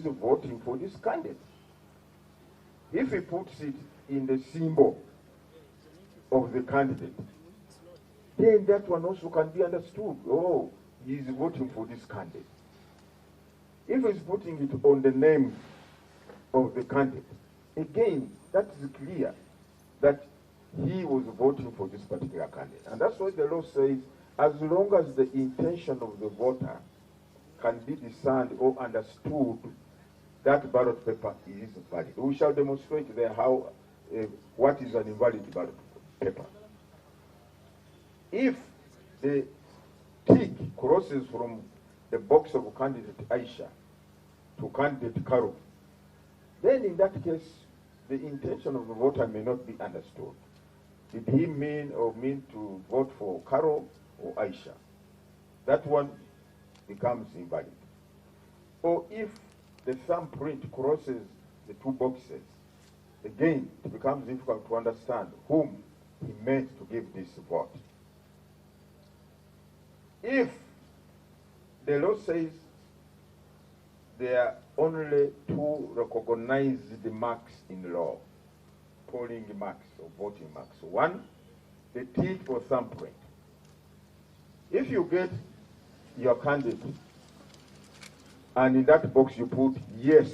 voting for this candidate. If he puts it in the symbol of the candidate, then that one also can be understood. Oh, he is voting for this candidate. If he's putting it on the name of the candidate, again, that is clear that he was voting for this particular candidate. And that's why the law says, as long as the intention of the voter can be discerned or understood, that ballot paper is valid. We shall demonstrate there how what is an invalid ballot paper. If the tick crosses from the box of candidate Aisha to candidate Karo, then in that case, the intention of the voter may not be understood. Did he mean to vote for Karo or Aisha? That one becomes invalid. Or if the thumbprint crosses the two boxes, again, it becomes difficult to understand whom he meant to give this vote. If the law says there are only two recognized marks in law, polling marks or voting marks. One, the tick or thumbprint. If you get your candidate and in that box you put yes,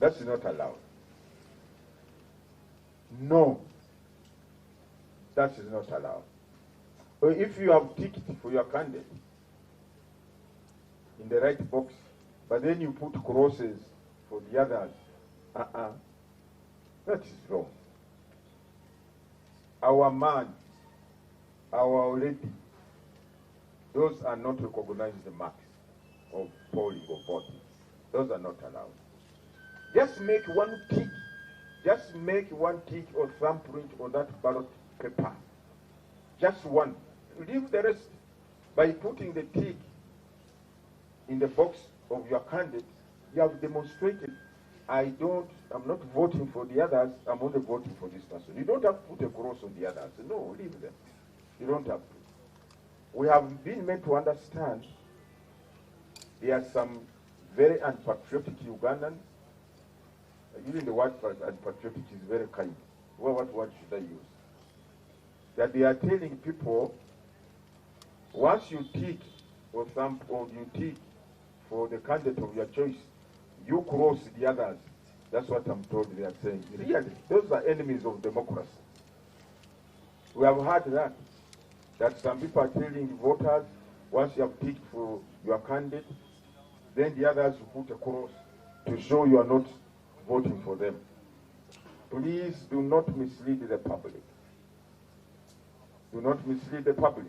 that's not allowed. No, that is not allowed. Or if you have ticked for your candidate in the right box, but then you put crosses for the others, that is wrong. Our man, our lady, those are not recognized marks of polling or voting. Those are not allowed. Just make one tick. Just make one tick or thumbprint on that ballot paper. Just one. Leave the rest. By putting the tick in the box of your candidate, you have demonstrated, I'm not voting for the others, I'm only voting for this person. You don't have to put a cross on the others. No, leave them. You don't have to. We have been made to understand there are some very unpatriotic Ugandans. Even the word unpatriotic is very kind. Well, what word should I use? That they are telling people, once you tick or you tick for the candidate of your choice, you cross the others. That's what I'm told they are saying. Really, those are enemies of democracy. We have heard that some people are telling voters, once you have ticked for your candidate, then the others will put a cross to show you are not voting for them. Please do not mislead the public. Do not mislead the public.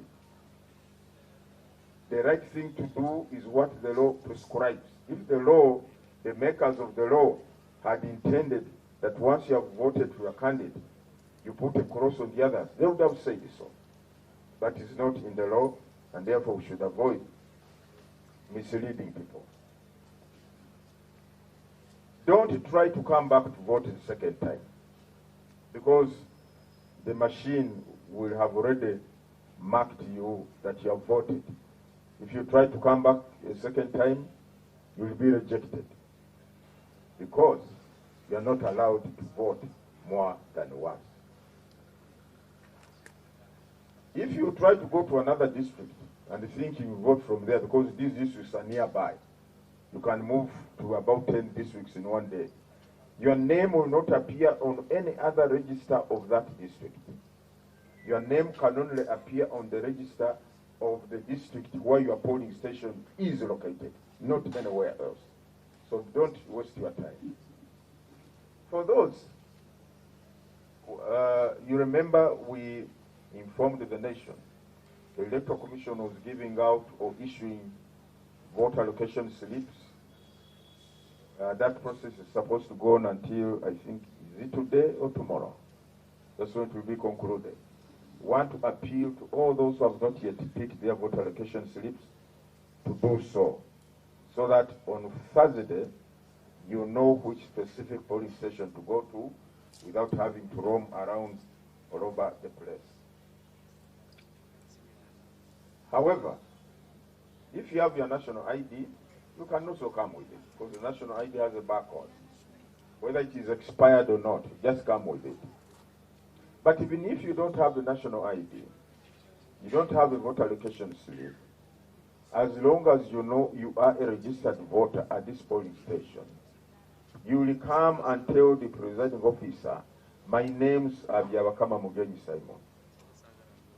The right thing to do is what the law prescribes. If the law, the makers of the law, had intended that once you have voted for a candidate, you put a cross on the others, they would have said so. But it's not in the law, and therefore we should avoid misleading people. Don't try to come back to vote a second time, because the machine will have already marked you that you have voted. If you try to come back a second time, you will be rejected, because you are not allowed to vote more than once. If you try to go to another district and think you vote from there, because these districts are nearby, you can move to about 10 districts in one day. Your name will not appear on any other register of that district. Your name can only appear on the register of the district where your polling station is located, not anywhere else. So don't waste your time. For those, you remember we informed the nation. The Electoral Commission was giving out or issuing voter allocation slips. That process is supposed to go on until, I think, is it today or tomorrow? That's when it will be concluded. Want to appeal to all those who have not yet picked their voter allocation slips to do so that on Thursday, you know which specific polling station to go to without having to roam around all over the place. However, if you have your national ID you can also come with it, because the national ID has a barcode. Whether it is expired or not, just come with it. But even if you don't have the national ID, you don't have a voter location slip, as long as you know you are a registered voter at this polling station, you will come and tell the presiding officer, my name's Byabakama Mugenyi Simon.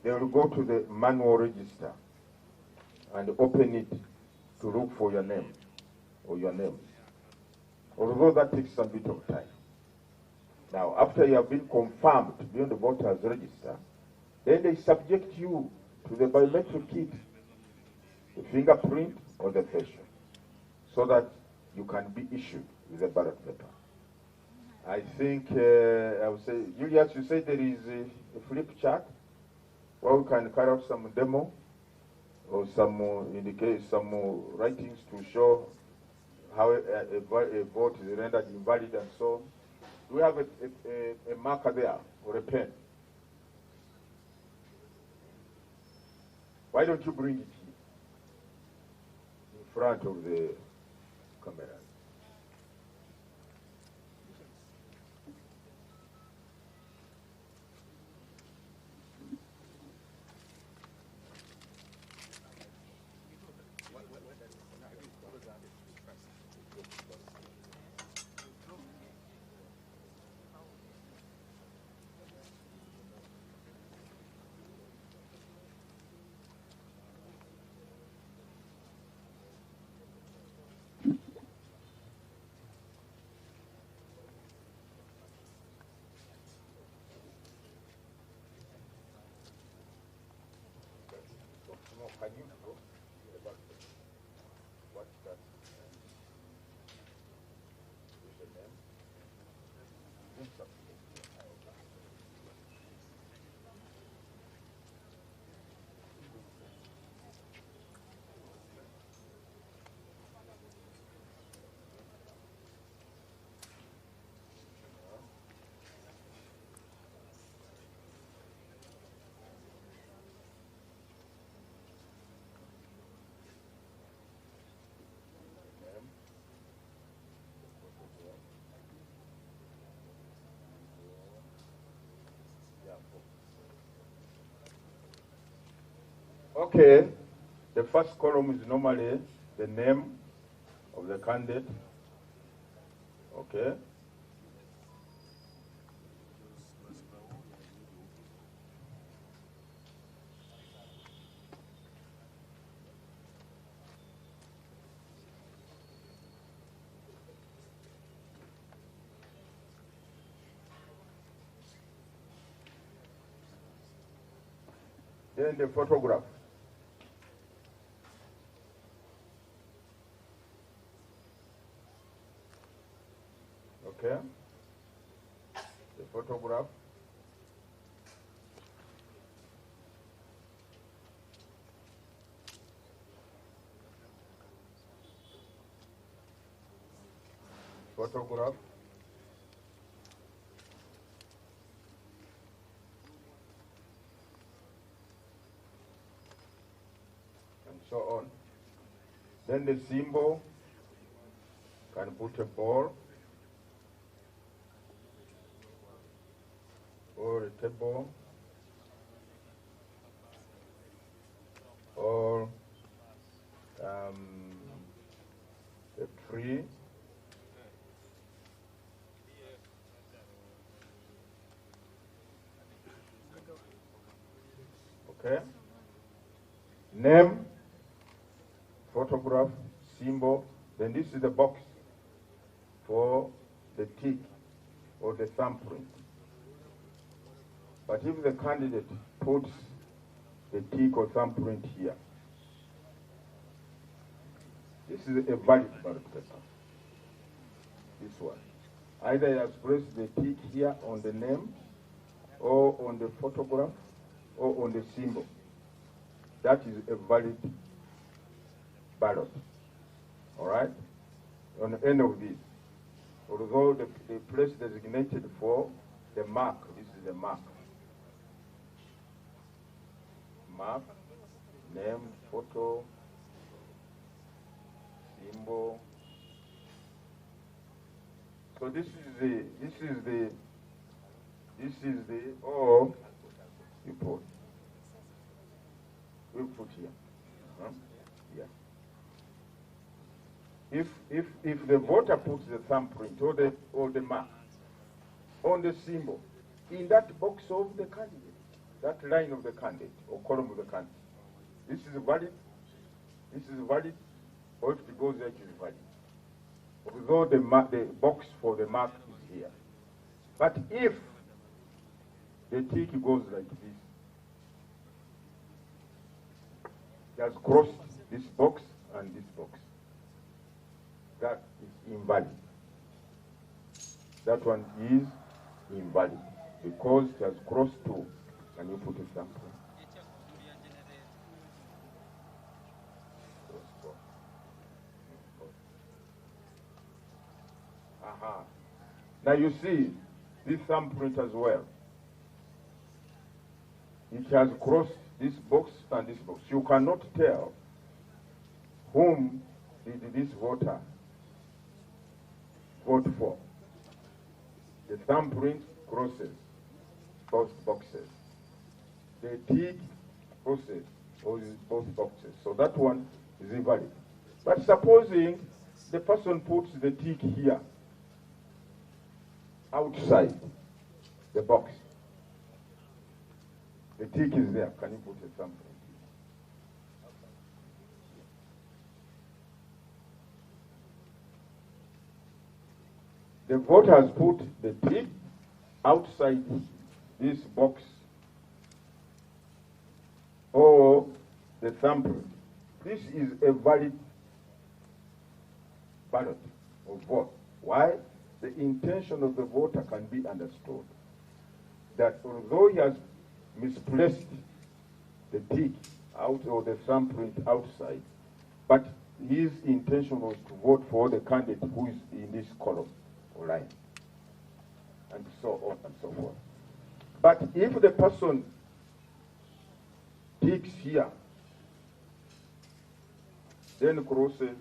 They will go to the manual register and open it to look for your name or your names. Although that takes some bit of time. Now, after you have been confirmed to be on the voters register, then they subject you to the biometric kit, the fingerprint or the facial, so that you can be issued with a ballot paper. I think, I would say, Julius, you said there is a flip chart where we can carry out some demo or some indicate some writings to show how a vote is rendered invalid and so on. Do we have a marker there or a pen? Why don't you bring it here in front of the camera? Can you go about what's that? What's the name? Okay, the first column is normally the name of the candidate. Okay. Then the photograph. Okay. The photograph. Photograph. And so on. Then the symbol, can put a ball or a table or a tree. Okay. Name, photograph, symbol. Then this is the box for the tick or the thumbprint. But if the candidate puts the tick or thumbprint here, this is a valid ballot paper. This one. Either he has pressed the tick here on the name, or on the photograph, or on the symbol. That is a valid ballot. All right? On the end of this, although the place designated for the mark, this is the mark. Mark, name, photo, symbol. So this is the oh, you put. We put here. Yeah. If the voter puts the thumbprint or the mark on the symbol in that box of the candidate, that line of the candidate or column of the candidate, this is valid. This is valid, or if it goes there, it is valid. Although the box for the mark is here, but if the tick goes like this, it has crossed this box and this box. That is invalid. That one is invalid because it has crossed two. Can you put a sample? Now you see this thumbprint as well. It has crossed this box and this box. You cannot tell whom did this voter vote for. The thumbprint crosses both boxes. The tick crosses both boxes. So that one is invalid. But supposing the person puts the tick here, outside the box, the tick is there. Can you put a thumbprint? The voter has put the tick outside this box or the thumbprint. This is a valid ballot or vote. Why? The intention of the voter can be understood. That although he has misplaced the tick out or the thumbprint outside, but his intention was to vote for the candidate who is in this column or line, and so on and so forth. But if the person ticks here, then crosses,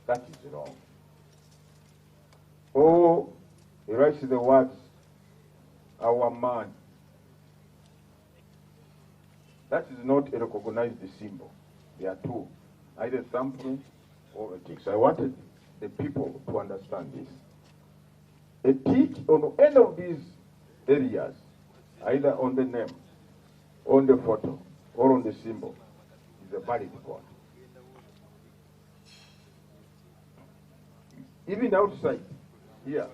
that is wrong. Or he writes the words, our man. That is not a recognized symbol. There are two, either thumbprint or a tick. So I wanted the people to understand this. A tick on any of these areas, either on the name, on the photo, or on the symbol, is a valid vote. Even outside, here,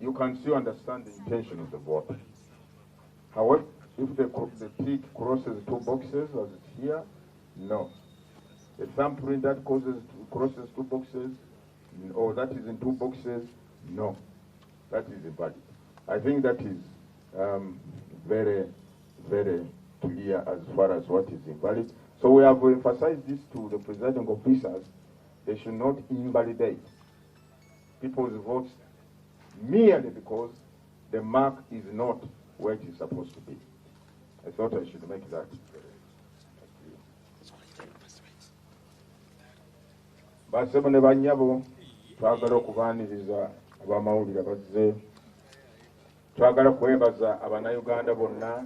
you can still understand the intention of the vote. However, if the tick crosses two boxes, as it's here, no. The thumbprint that crosses two boxes, or that is in two boxes, no. That is invalid. I think that is very, very clear as far as what is invalid. So we have emphasized this to the presiding officers. They should not invalidate people's votes merely because the mark is not where it is supposed to be. I thought I should make that clear. Basebo ne banyabo twagala okubaaniriza abamawulire abazze, twagala kwebaza abannayuganda bonna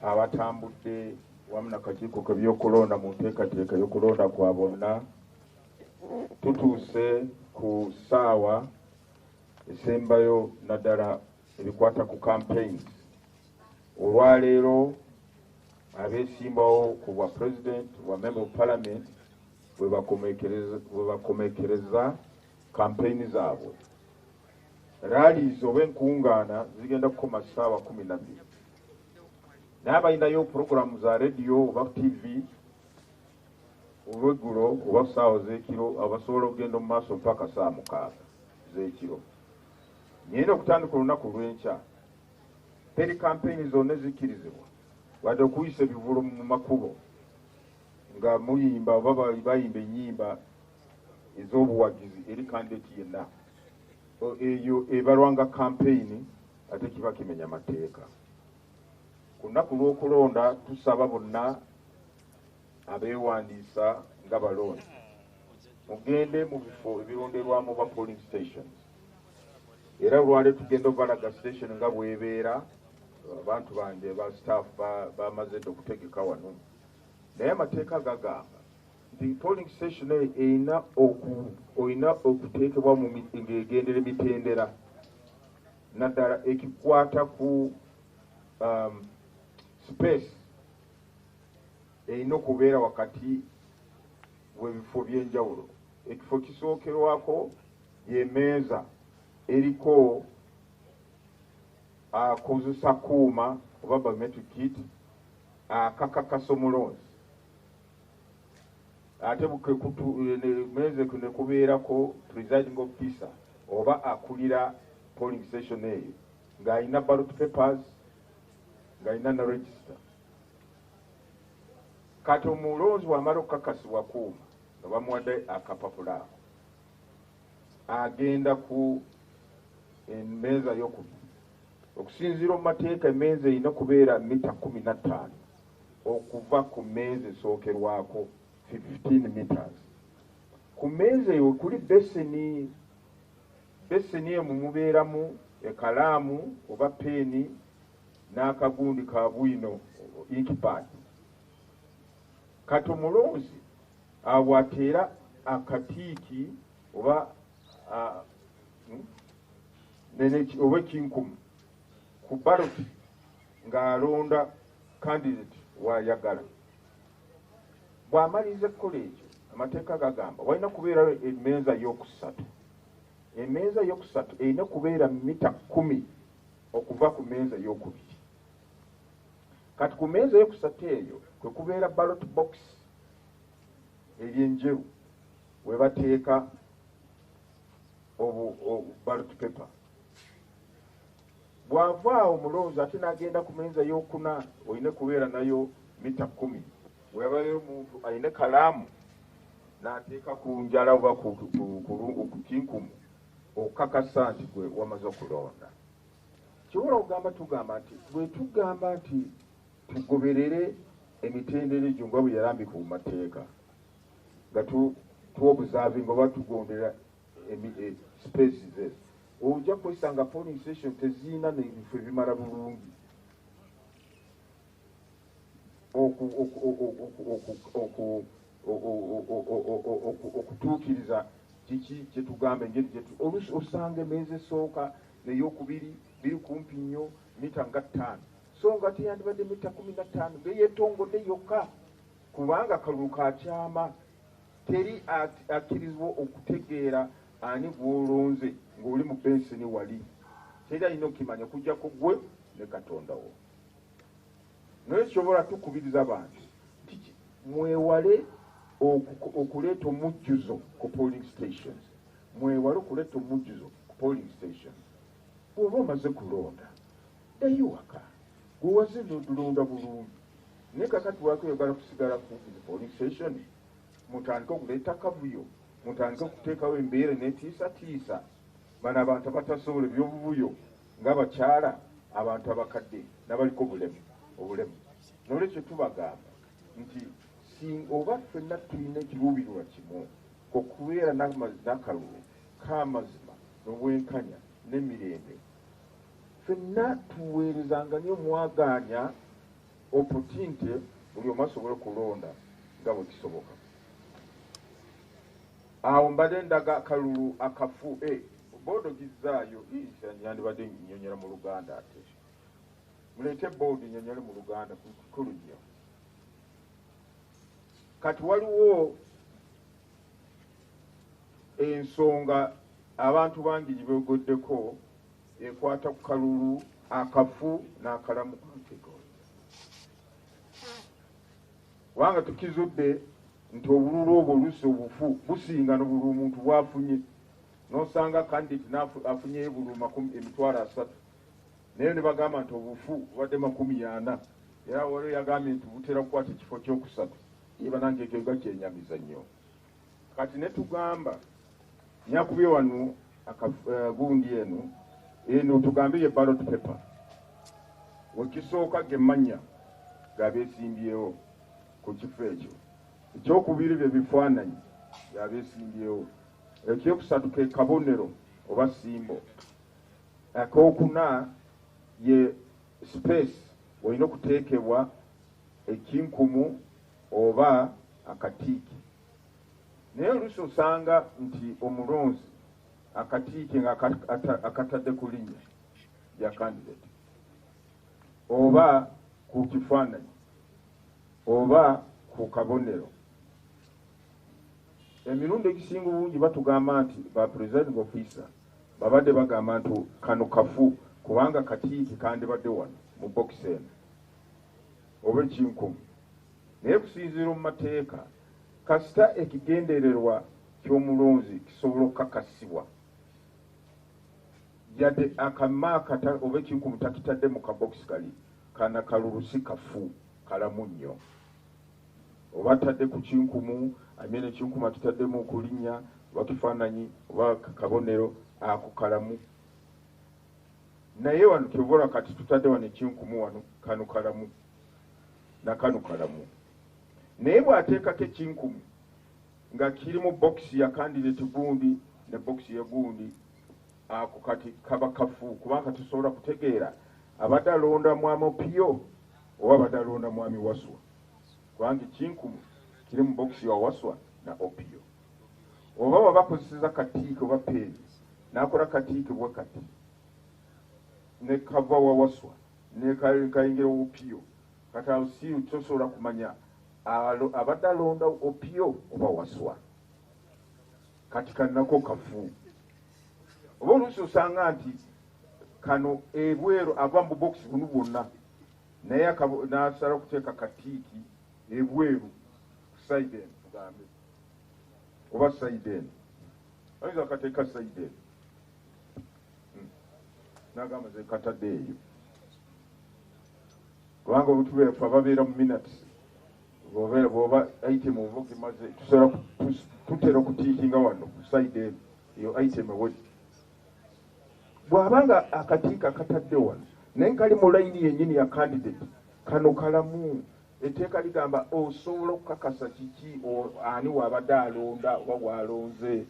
abatambudde wamu n'akakiiko k'ebyokulonda mu nteekateeka y'okulonda kwa bonna. Tutuuse ku ssaawa esembayo naddala ebikwata ku campaigns. Olwaleero abeesimbawo ku bwa president, bwa member of parliament bwe bakomekereza campaign zaabwe. Rallies oba enkungaana zigenda kukoma ssaawa 12. N'abalinayo programu za radio oba TV olweggulo oba ssaawa z'ekiro abasobola okugenda mu maaso mpaka saa 6 z'ekiro. Nyina okutandika olunaku lw'enkya teri campaign zonna zikkirizibwa wadde okuyisa ebivulo mu makubo nga muyimba oba bayimba ennyimba ez'obuwagizi eri candidate yenna. Eyo ebalwanga campaign ate kiba kimenya mateeka. ku lunaku lw'okulonda tusaba bonna abeewandiisa nga balonda mugende mu bifo ebironderwamu ba polling stations era olwaleero tugenda obalaga station nga bwebeera abantu bange ba staff bamaze okutegeka wano naye amateeka gagamba nti polling station eyo erina okuteekebwa ng'egendera emitendera naddala ekikwata ku space erina okubeera wakati w'ebifo by'enjawulo. Ekifo kisookerwako y'emeeza eriko akozesa kuuma oba biometric kit akakakasa omulonzi ate meeze ne kubeerako presiding officer oba akulira polling station eyo ng'alina ballot papers ng'alina na register. Kati omulonzi wamala okukakasibwa kuuma nga bamuwadde akapapula agenda ku emmeeza y'okubiri. Okusinziira mu mateeka emmeeza erina okubeera mita 15 okuva ku mmeeza esookerwako 15 meters. Ku mmeeza eyo kuli beseni eyo mubeeramu ekalaamu oba peeni n'akagundi ka bwino inkpad. Kati omulonzi bw'ateera akatiiki oba oba ekinkumu ku ballot ng'alonda candidate w'ayagala. Bw'amaliriza ekkola ekyo amateeka gagamba walina kubeerawo emmeeza y'okusatu. Emmeeza y'okusatu erina kubeera mita 10 okuva ku mmeeza y'okubiri. Kati ku mmeeza y'okusatu eyo kwe kubeera ballot box eryenjeru we bateeka ballot paper. Bw'avaawo omulonzi ate n'agenda ku mmeeza y'okuna olina kubeera nayo mita 10. Webayo omuntu alina kalaamu n'ateeka ku njala oba ku kinkumu okukakasa nti gwe wamaze okulonda. Kiwola okugamba tugamba nti bwe tugamba nti tugoberere emitendera egyo nga bwe yalambika mu mateeka nga tuobservinga oba tugondera spaces ezo ojja kwesanga polling station tezirina nebifo ebimala bulungi okutuukiriza kiki kyetugamba engeri oluusi osanga emmeeza esooka n'eyokubiri biri kumpi nnyo mita nga 5 so nga teyandibadde mita 15 geyeetongodde yokka kubanga kalulu kakyama teri akkirizibwa okutegeera ani gw'olonze ng'oli mu benseni wali teri alina okukimanya kujjako gwe ne Katonda wo. Naye kisobola tukubiriza abantu mwewale okuleeta omujjuzo ku polling stations. Mwewale okuleeta omujjuzo ku polling stations. Bw'oba omaze kulonda eyo waka gwewaze n'olonda bulungi naye kakati lwakweyagala kusigala kumpi ku polling station mutandike okuleeta kavuyo mutandike okuteekawo embeera n'etiisatiisa bano abantu abatasobola ebyobubuyo ng'abakyala abantu abakadde n'abaliko obulemu. N'olwekyo tubagamba nti oba ffenna tulina ekiruubirirwa kimu okubeera n'akalulu k'amazima n'obwenkanya n'emirembe ffenna tuweerezanga nnyo mwagaanya opportunity buli omu asobole okulonda nga bwe kisoboka. Awo mbadde ndaga akalulu akafu boodo gizzaayo yandibadde nnyonnyola mu Luganda ate muleete boodi nnyonnyole mu Luganda kikulu nnyo. Kati waliwo ensonga abantu bangi gye beegoddeko ekwata ku kalulu akafu n'akalamu. Wanga tukizudde nti obululu obwo oluusi obufu businga n'obululu omuntu bwafunye n'osanga candidate afunyeyo obululu 30,000 naye ne bagamba nti obufu bubadde 40 era waliwo yagambye nti butera kukwata ekifo kyokusatu iba nange ekyo kyenyamiza nnyo. Kati ne tugamba nyakubye wano gundi eno tugambe ye ballot paper wekisooka gemanya gabeesimbyewo ku kifo ekyo, ekyokubiri bye bifaananyi yabeesimbyewo, ekyokusatu ke kabonero oba simbo, akokuna ye space olina okuteekebwa ekinkumu oba akatiiki. Naye oluusi osanga nti omulonzi akatiiki nga akatadde ku linnya lya candidate oba ku kifaananyi oba ku kabonero. Emirundi egisinga obungi batugamba nti ba presiding officer babadde bagamba nti kano kafu kubanga katiiki kandibadde wano mu bokisi eno oba ekinkumu. Naye kusinziira mu mateeka kasita ekigendererwa ky'omulonzi kisobola okukakasibwa yadde akamaakata oba ekinkumu takitadde mu kabokisi kali kana kalulusi kafu kalamu nnyo, oba atadde ku kinkumu amene ekinkumu akitaddemu ku linnya oba kifaananyi oba kabonero ako kalamu. Naye wano kyovola kati tutadde wano ekinkumu wano kano kalamu nakano kalamu. Naye bw'ateekako ekinkumu nga kiri mu bokisi ya candidate gundi ne bokisi ya gundi, ako kati kaba kafu kubanga tusobola kutegeera abadde alonda mwami Opiyo oba abadde alonda mwami Waswa, kubanga ekinkumu kiri mu bokisi ya Waswa na Opiyo. Oba wabakozeseza katiiki oba peeri n'akola katiiki bwe kati ne kava wa Waswa ne kayingira Opiyo, kati awo si tosobola kumanya abadde alonda Opiyo oba Waswa, kati kanako kafu. Oba oluusi osanga nti kano ebweru ava mu bokisi buno bwonna naye n'asala okuteeka katiiki ebweru saidi eno tugambe oba saidi eno, ayinza akateeka saidi eno n'agamba ze katadde eyo, kubanga obutubeefu ababeera mu minutes bw'oba item oba gimaze tusobola tutera okutiikinga wano ku saidi eno eyo item ewedde. Bw'abanga akatiika akatadde wano naye kali mu layini yennyini ya candidate kano kalamu, etteeka ligamba osobola okukakasa kiki ani wabadde alonda oba bw'alonze.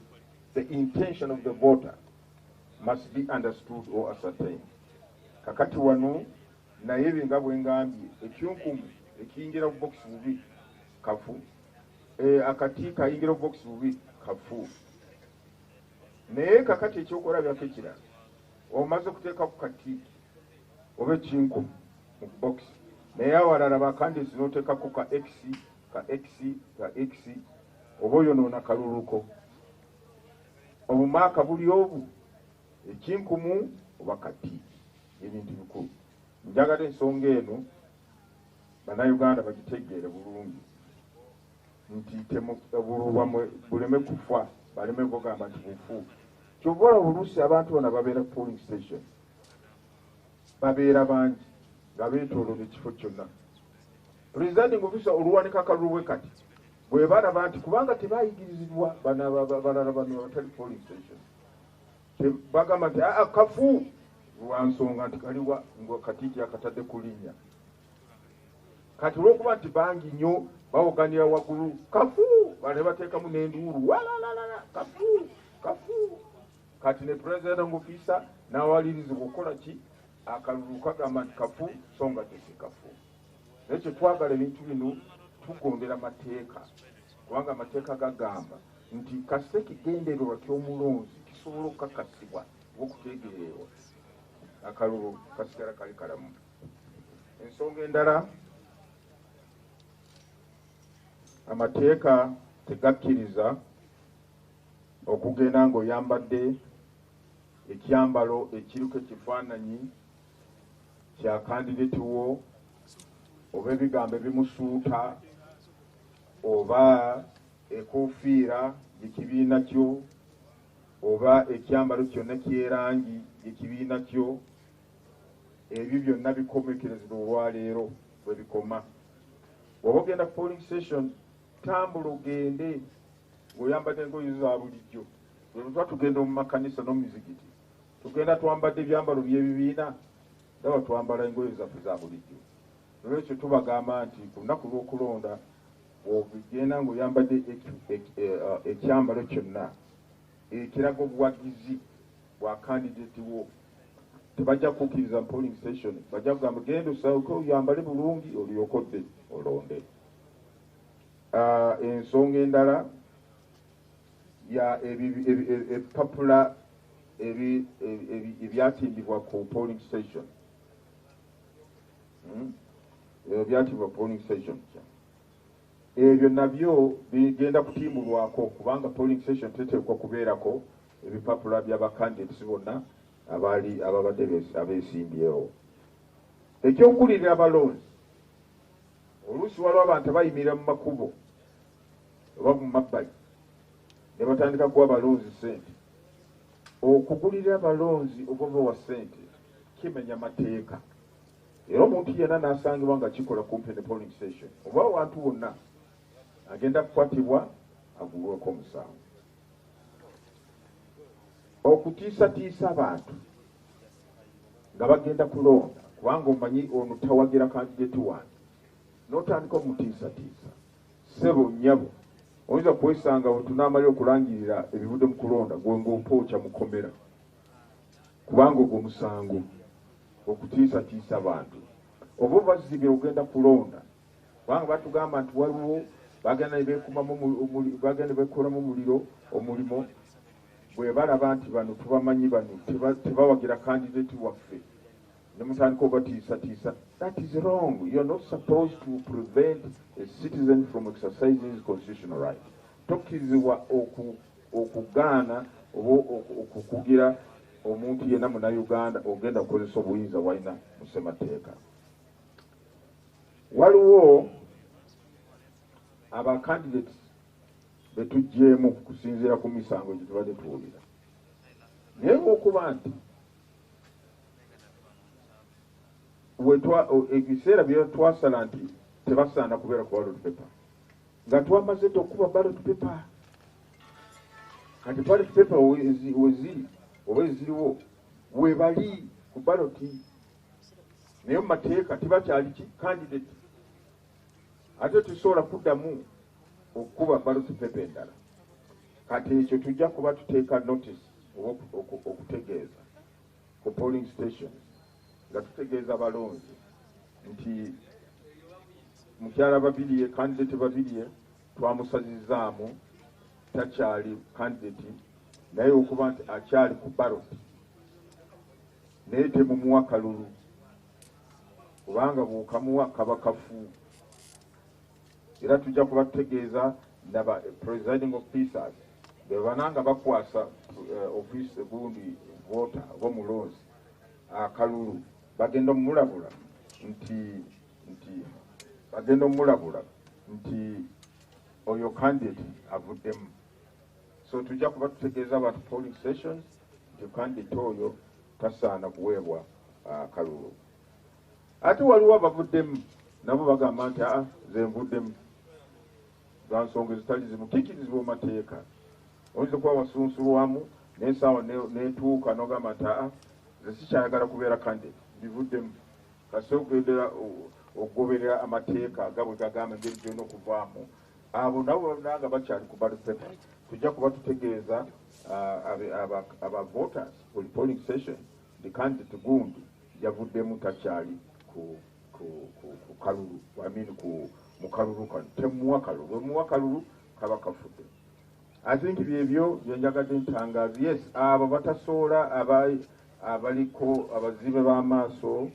The intention of the voter must be understood or ascertained. Kakati wano naye binga bwe ngambye ekinkumu ekiyingira mu bokisi bubi kafu, akatiika ayingira mu bokisi bubi kafu. Naye kakati ekyokulabirako ekirala, omaze kuteeka ku katiiki oba ekinkumu mu bokisi naye awalala bakandisi n'oteekako ka x oba oyonoona kaluluko, obumaaka buli obu ekinkumu oba katiiki, ebintu bikulu. Njagala ensonga eno bannayuganda bagitegeere bulungi nti buleme kufa baleme kugamba nti bufu. Kyova oluusi abantu bano babeera polling station babeera bangi nga beetooloola ekifo kyonna. Presiding officer oluwanika akalulu kati bwe balaba nti kubanga tebayigirizibwa balala bano abatali polling station bagamba nti kafu lwa nsonga nti kaliwa katiiki akatadde ku linnya. Kati olwokuba nti bangi nnyo bawoganira waggulu kafu bane bateekamu n'enduulu walalala kafu. Kati ne presiding officer n'awalirizibwa okukola ki akalulu kagamba nti kafu so nga tesi kafu. Naye kyetwagala ebintu bino tugondera mateeka kubanga amateeka gagamba nti kasita ekigendererwa ky'omulonzi kisobola okukakasibwa okutegeererwa akalulu kasigala kali kalamu. Ensonga endala, amateeka tegakkiriza okugenda ng'oyambadde ekyambalo ekiriko ekifaananyi kya kandidate wo oba ebigambo ebimusuuta oba ekofiira yekibiina kyo oba ekyambalo kyonna kyerangi yekibiina kyo. Ebyo byonna bikomekerezebwa olwaleero bwe bikoma. Bw'oba ogenda ku polling station tambula ogende ng'oyambadde engoye za bulijjo. Bwe tuba tugenda mu makanisa n'omuzigiti tugenda twambadde ebyambalo by'ebibiina ndaba twambala engoye zaffe za bulijjo. Olwekyo tubagamba nti ku lunaku lw'okulonda bw'ogenda ng'oyambadde ekyambalo kyonna ekiraga obuwagizi bwa kandidate wo, tebajja kukkiriza mu polling station, bajja kugamba genda osawuke oyambale bulungi olyoke odde olonde. Ensonga endala ya ebipapula ebyatimbibwa ku polling station, ebyatimbibwa polling station, ebyo nabyo bigenda kutimbulwako, kubanga polling station teteekwa kubeerako ebipapula by'abakandidates bonna ababadde abeesimbyewo. Ekyokulirira abalonzi, oluusi waliwo abantu abayimirira mu makubo oba mu mabbali ne batandika kuwa abalonzi ssente. Okugulira abalonzi oba obawa ssente kimenya mateeka, era omuntu yenna n'asangibwa nga kikola kumpi ne polling station oba awantu wonna agenda kukwatibwa agulweko omusango. Okutiisatiisa abantu nga bagenda kulonda, kubanga omanyi ono tawagira kandidate wange n'otandika omutiisatiisa, ssebo nnyabo oyinza kwesanga we tunaamalira okulangirira ebivudde mu kulonda gwe ng'opookya mukomera, kubanga ogwo musango okutiisatiisa abantu. Oba obazibye ogenda kulonda, kubanga batugamba nti waliwo bagenda ne beekolamu omulimo bwe balaba nti bano tubamanyi bano tebawagira kandidate waffe ne mutandika obatiisatiisa. That is wrong. You are not supposed to prevent a citizen from exercising his constitutional right. Tokkirizibwa okugaana oba okukugira omuntu yenna Munnayuganda ogenda kukozesa obuyinza walina mu ssemateeka. Waliwo abakandidates betugjeemu kusinziira ku misango gye tubadde tuwulira, naye ng'okuba nti ebiseera bye twasala nti tebasaana kubeera ku ballot paper, nga twamaze okuba ballot paper, kati ballot paper weziri oba eziriwo webali ku ballot, naye mu mateeka tibakyali ki candidate, ate tusobola kuddamu okuba ballot paper endala. Kati ekyo tujja kuba tuteeka notice okutegeeza ku polling stations nga tutegeeza balonzi nti mukyala Babirye, candidate Babirye twamusazizaamu takyali candidate, naye okuba nti akyali ku ballot naye temumuwa kalulu, kubanga bw'okamuwa kaba kafu. Era tujja kuba tutegeeza naba presiding officers be bananga bakwasa office gundi voter oba mulonzi akalulu bagenda omulabula nti oyo candidate avuddemu. So tujja kuba tutegeeza abantu polling stations nti candidate oyo tasaana kuweebwa kalulu. Ate waliwo abavuddemu nabo bagamba nti ze nvuddemu lwa nsonga ezitali zimu kikkirizibwa mu mateeka. Oyinza kuba wasunsulwamu n'ensaawa n'etuuka n'ogamba nti ze sikyayagala kubeera candidate bivuddemu, kasi ogendera okugoberera amateeka nga bwe gagamba engeri gyonna okuvaamu. Abo nabo nga bakyali ku ballot paper tujja kuba tutegeeza aba voters ku polling station the candidate gundi yavuddemu takyali ku kalulu, mu kalulu kano temuwa kalulu, bwemuwa kalulu kaba kafudde. I think byebyo byenjagadde ntangaazi. Yes, abo batasobola abaliko abazibe b'amaaso,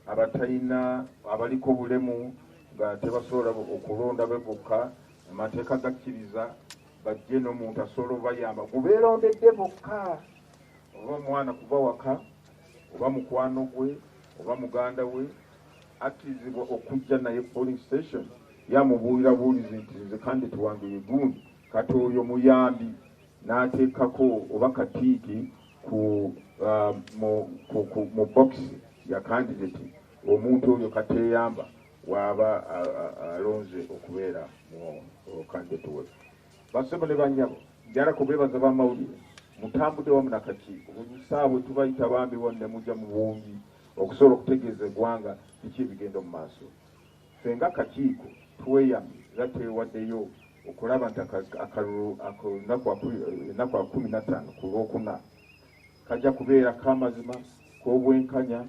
abatalina, abaliko obulemu nga tebasobola okulonda bokka, amateeka gakkiriza bajje n'omuntu asobola obayamba gubeerondedde bokka, oba omwana kuva waka oba mukwano gwe oba muganda we akkirizibwa okujja naye polling station yamubuulira buulizi nti nze candidate wange ye gundi, kati oyo muyambi n'ateekako oba katiiki mu boxi ya candidate, omuntu oyo kateeyamba waaba alonze okubeera mu candidate we. Bassebo ne bannyabo njala kubeebaza b'amawulire mutambudde wamu na Kakiiko buli ssaawa tubayita bambi wonne mujja mu bungi okusobola okutegeeza eggwanga biki ebigenda mu maaso. Ffe nga kakiiko tweyamye era twewaddeyo okulaba nti akalulu ennaku wa 15 ku Lwokuna kajja kubeera k'amazima k'obwenkanya,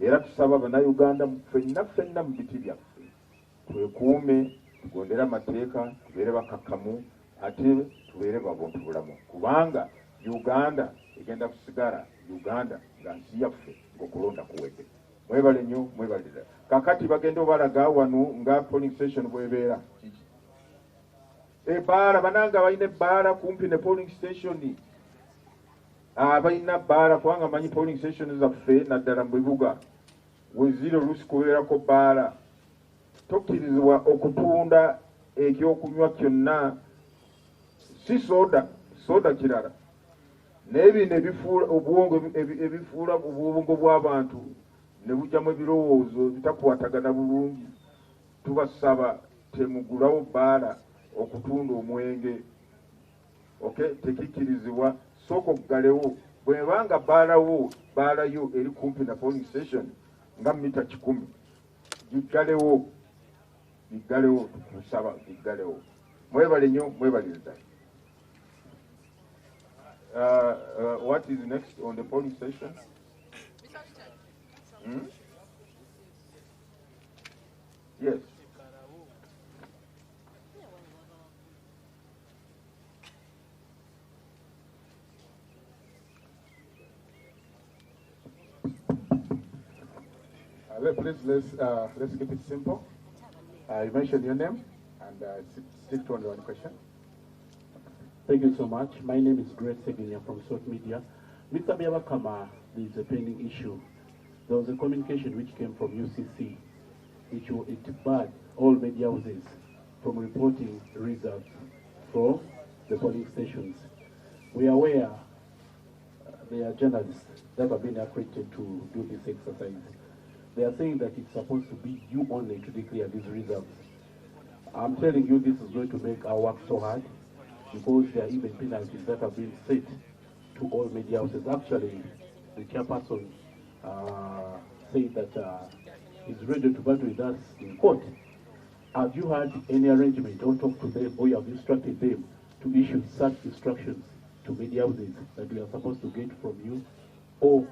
era tusaba bannayuganda ffenna mu biti byaffe twekuume, tugondere amateeka, tubeere bakakkamu, ate tubeere babuntu bulamu, kubanga Uganda egenda kusigala Uganda nga nsi yaffe ng'okulonda kuwedde. Mwebale nnyo, mwebalira. Kakati bagenda obalaga wano nga polling station bwebeera. Ebbaala bananga balina ebbaala kumpi ne polling station. Balina bbaala kubanga manyi polling station zaffe naddala mu bibuga weziri oluusi kubeerako bbaala. Tokkirizibwa okutunda ekyokunywa kyonna, si soda kirala. N'ebino ebifuula obwongo ebifuula obwongo bw'abantu ne bujjamu ebirowoozo bitakwatagana bulungi. Tubasaba temugulawo bbaala okutunda omwenge. Okay, tekikkirizibwa, sooka oggalewo. Bwebanga bbaalayo eri kumpi na polling station nga mita 10 giggalewo, tukusaba giggalewo. Mwebale nnyo, mwebaliriza. What is next on the polling station? Yes. Let's keep it simple. You mentioned your name and stick to only one question. Thank you so much. My name is Grace Seginia from South Media. Mr. Byabakama, there is a pending issue. There was a communication which came from UCC, which it barred all media houses from reporting results for the polling stations. We are aware there are journalists that have been accredited to do this exercise. They are saying that it's supposed to be you only to declare these results. I'm telling you this is going to make our work so hard, because there are even penalties that have been set to all media houses. Actually, the chairperson said that he's ready to battle with us in court. Have you had any arrangement or talked to them, or you have instructed them to issue such instructions to media houses that we are supposed to get from you? Or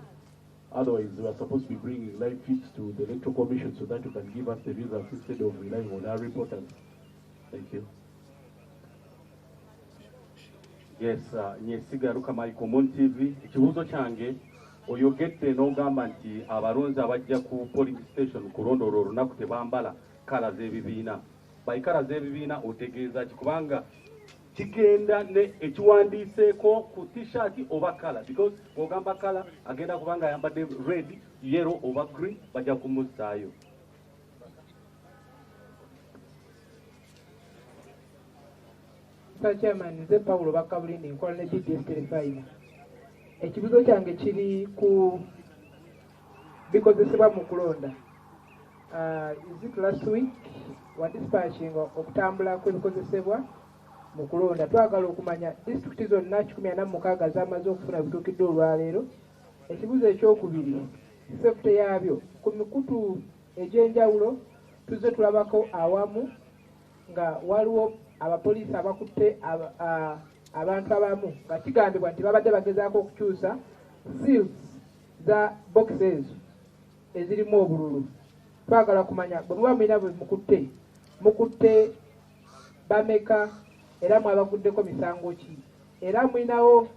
otherwise, we are supposed to be bringing live feeds to the Electoral Commission so that you can give us the results instead of relying on our reporters? Thank you. Yes, nyesiga luka Michael Mon TV. Ekibuzo kyange oyogedde n'ogamba nti abalonzi abajja ku polling station kulondoola olunaku tebambala kala z'ebibiina. By kala z'ebibiina otegeeza ki? Kubanga kigenda ne ekiwandiiseeko ku t-shirt oba kala, because bw'ogamba kala agenda kubanga ayambadde red, yellow oba green, bajja kumussaayo. Mr. Chairman, nze Paulo Bakabulindi nkola ne DStv. Ekibuzo kyange kiri ku bikozesebwa mu kulonda. Is it last week wa dispatching okutambula kw'ebikozesebwa mu kulonda? Twagala okumanya disitulikiti zonna 146 zamaze okufuna ebituukidde olwaleero. Ekibuzo ekyokubiri, sefute yaabyo ku mikutu egy'enjawulo tuzze tulabako awamu nga waliwo abapoliisi abakutte abantu abamu nga kigambibwa nti babadde bagezaako okukyusa seals za boxes ezirimu obululu. Twagala kumanya bwe muba mulina bwe mukutte bameka era mwabaguddeko misango ki, era mulinawo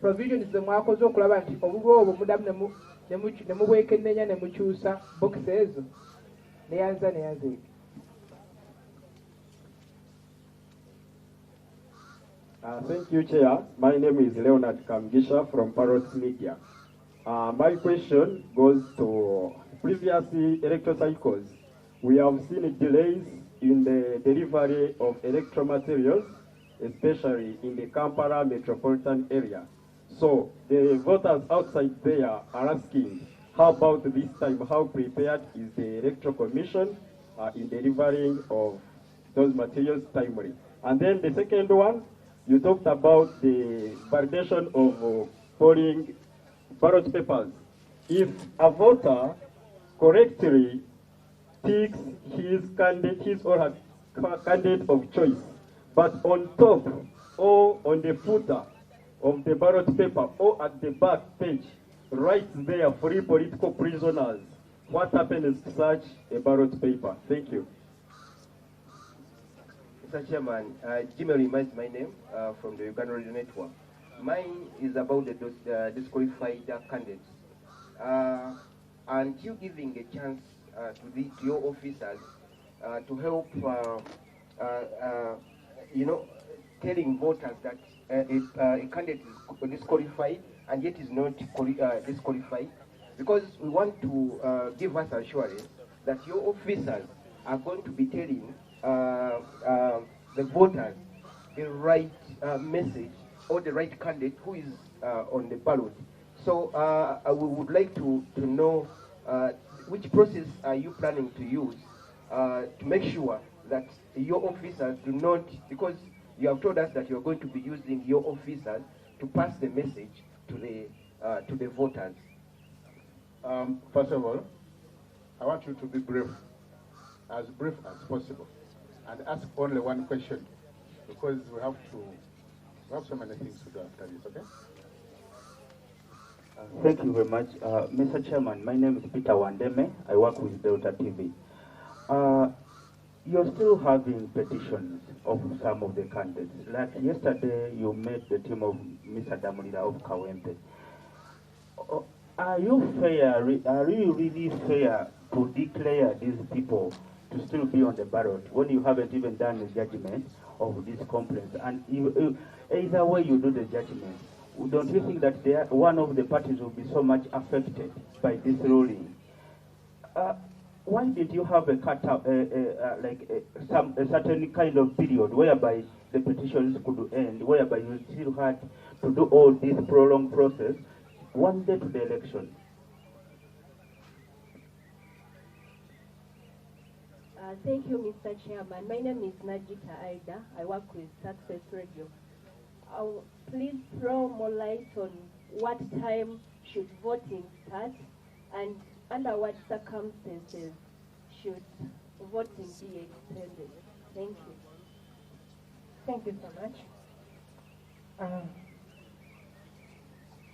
provisions ze mwakoze okulaba nti obululu obwo mudamu ne mubwekennenya ne mukyusa boxes ezo neyanza. Thank you, Chair. My name is Leonard Kamgisha from Parrot Media. My question goes to previous electoral cycles. We have seen delays in the delivery of electoral materials, especially in the Kampala metropolitan area. So the voters outside there are asking, how about this time? How prepared is the Electoral Commission in delivering of those materials timely? And then the second one, you talked about the validation of polling ballot papers. if a voter correctly ticks his or her candidate of choice, but on top or on the footer of the ballot paper or at the back page, right there, free political prisoners, what happens to such a ballot paper? Thank you. Mr. Chairman, Jimmy reminds my name from the Uganda Radio Network. Mine is about the disqualified candidates. And you giving a chance to your officers to help, telling voters that a candidate is disqualified and yet is not disqualified, because we want to give us assurance that your officers are going to be telling the voters the right message or the right candidate who is on the ballot. So we would like to know which process are you planning to use to make sure that your officers do not, because you have told us that you're going to be using your officers to pass the message to the voters. First of all, I want you to be brief as possible, and ask only one question, because we have so many things to do after this, okay? Thank you very much. Mr. Chairman, my name is Peter Wandeme. I work with DStv. You're still having petitions of some of the candidates. Like yesterday, you met the team of Mr. Damulira of Kawempe. Are you really fair to declare these people to still be on the ballot when you haven't even done the judgment of these complaints? And either way you do the judgment, don't you think that one of the parties will be so much affected by this ruling? Why did you have a cutout, a certain kind of period whereby the petitions could end, whereby you still had to do all this prolonged process one day to the election? Thank you, Mr. Chairman. My name is Najita Aida. I work with Success Radio. Please throw more light on what time should voting start and under what circumstances should voting be extended. Thank you. Thank you so much.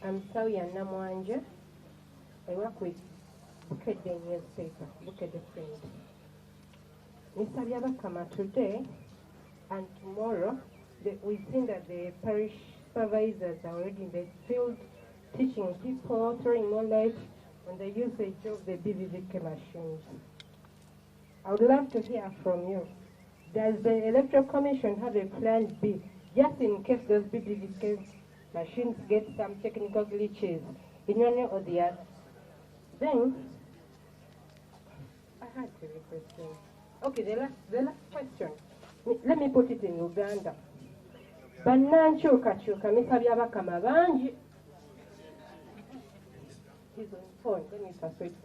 I'm Sawya Namwanje. I work with Bukedde newspaper, Bukedde Friend. Mr. Byabakama, today and tomorrow, we've seen that the parish supervisors are already in the field teaching people, throwing more light on the usage of the BVVK machines. I would love to hear from you. Does the Electoral Commission have a plan B, just in case those BVVK machines get some technical glitches in one way or the other? Then, I had to question. Okay, the last question. Let me put it in Uganda. Bannankyukakyuka misabya bakama bangi. He's on phone. Let me persuade.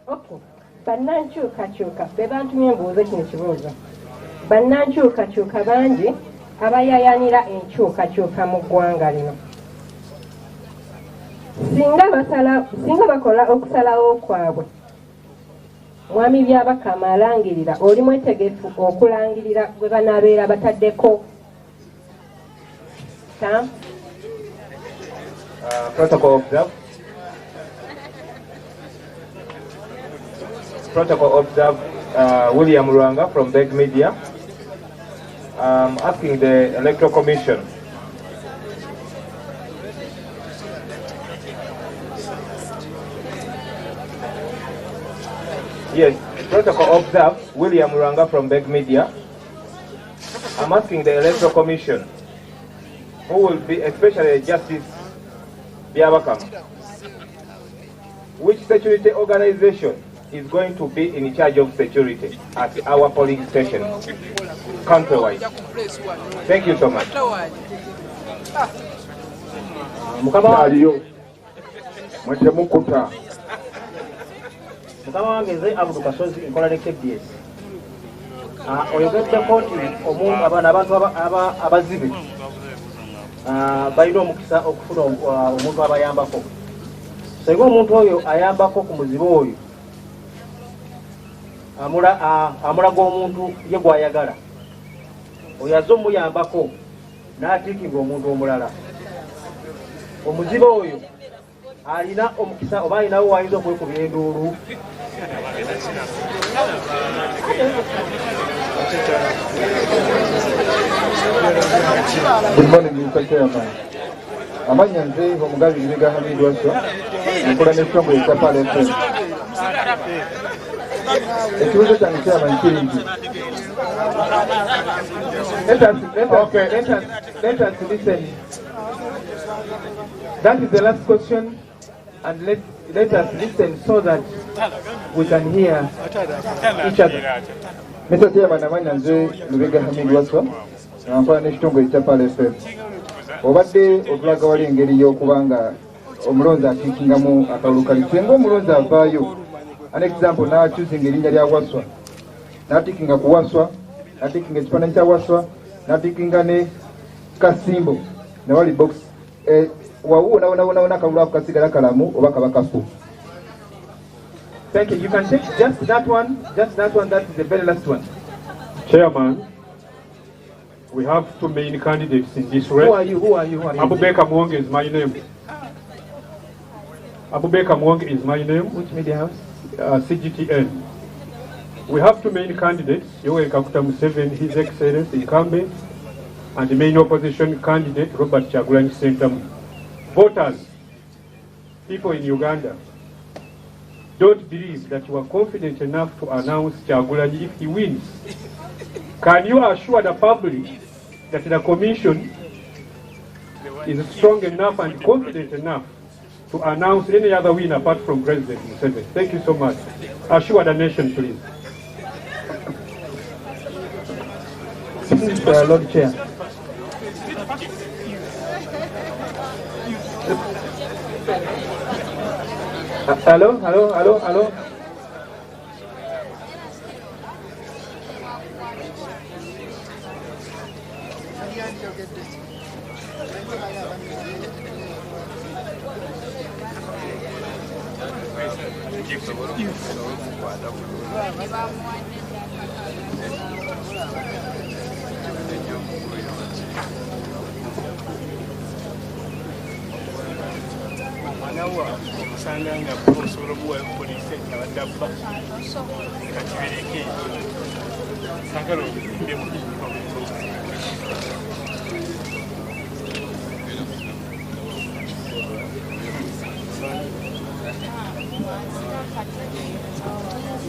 Okay. Bannankyukakyuka be bantumye mbuuze kino kibuuzo. Bannankyukakyuka bangi abayayanira enkyukakyuka mu ggwanga lino. Singa bakola okusalawo kwabwe, Mwami Byabakama alangirira, oli mwetegefu okulangirira gwe banaabeera bataddeko. Protocol observed. Protocol observed. William Rwanga from Beg Media, asking the Electoral Commission. Yes, protocol observed. William Rwanga from Beg Media. I'm asking the Electoral Commission, who will be, especially Justice Byabakama, which security organization is going to be in charge of security at our polling station, countrywide. Thank you so much. Mwetemukuta. Mukama wange nze Abdul Kasozi nkola ne KDS. Oyogeddeko nti abantu abazibe balina omukisa okufuna omuntu abayambako. Singa omuntu oyo ayambako ku muzibe oyo amulaga omuntu ye gw'ayagala, oyo azze omuyambako n'atiikinga omuntu omulala, omuzibe oyo alina omukisa oba alinawo wayinza okwekubira enduulu. Good morning, Mr. Chairman. Amanya nze omugabi Birega Hamid Waso nkola n'ekitongole ekya Pala FM. Ekibuzo kyange Chairman kiri nti let us listen. That is the last question, and let us listen so that we can hear each other. Mr. Chairman, amanya nze Birega Hamid Waso nkola n'ekitongole ekya Pala FM. Obadde otulaga wali engeri y'okubanga omulonzi akiikingamu akalulu kali. Singa omulonzi avaayo, an example n'akyusinga erinnya lya Waswa, n'atiikinga ku Waswa, n'atiikinga ekifaananyi kya Waswa, n'atiikinga ne Kasimbo, ne wali box wawuuna akalulu ako kasigala kalamu oba kaba kafu. Thank you. You can take just that one, that is the very last one. Chairman, we have two main candidates in this race. Who are you? Abubakar Mwong is my name. Abubakar Mwong is my name. Which media house? CGTN. We have two main candidates, Yoweri Kaguta Museveni, His Excellency, incumbent, and the main opposition candidate, Robert Kyagulanyi Ssentamu. Voters, people in Uganda, don't believe that you are confident enough to announce Kyagulanyi if he wins. Can you assure the public that the commission is strong enough and confident enough to announce any other win apart from President Museveni? Thank you so much. Assure the nation, please. Lord Chair. Hello.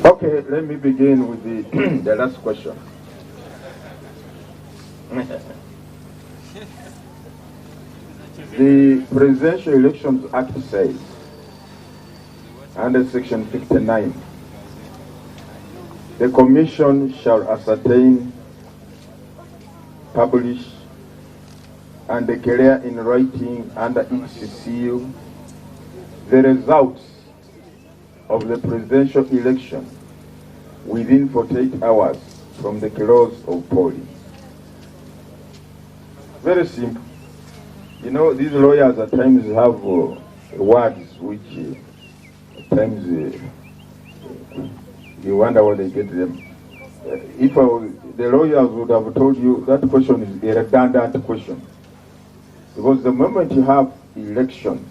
Okay, let me begin with the last question. The Presidential Elections Act says, under Section 59, the Commission shall ascertain, publish, and declare in writing under its seal the results of the presidential election within 48 hours from the close of polling. Very simple. You know, these lawyers at times have words which at times you wonder where they get them. If the lawyers would have told you that question is a redundant question. Because the moment you have elections,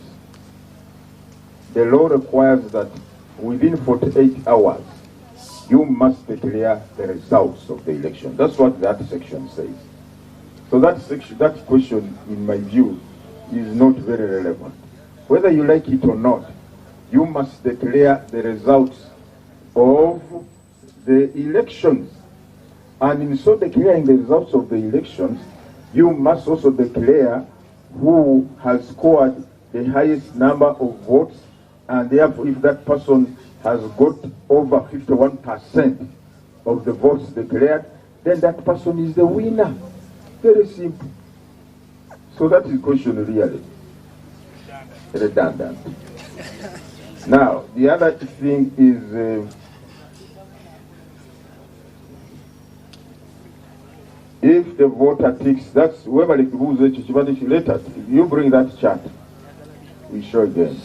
the law requires that within 48 hours, you must declare the results of the election. That's what that section says. So that question, in my view, is not very relevant. Whether you like it or not, you must declare the results of the elections. And in so declaring the results of the elections, you must also declare who has scored the highest number of votes, and therefore if that person has got over 51% of the votes declared, then that person is the winner. Very simple. So that is question really redundant. Now, the other thing is if the voter ticks, that's whoever who's later, you bring that chart. We show again.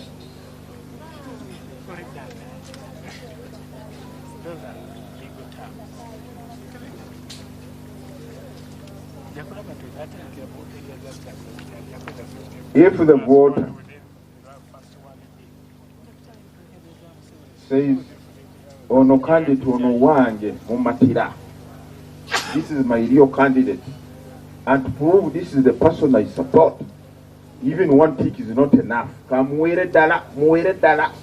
If the voter says, ono candidate ono wange mumatira, this is my real candidate, and to prove this is the person I support, even one tick is not enough. Kamuere dala,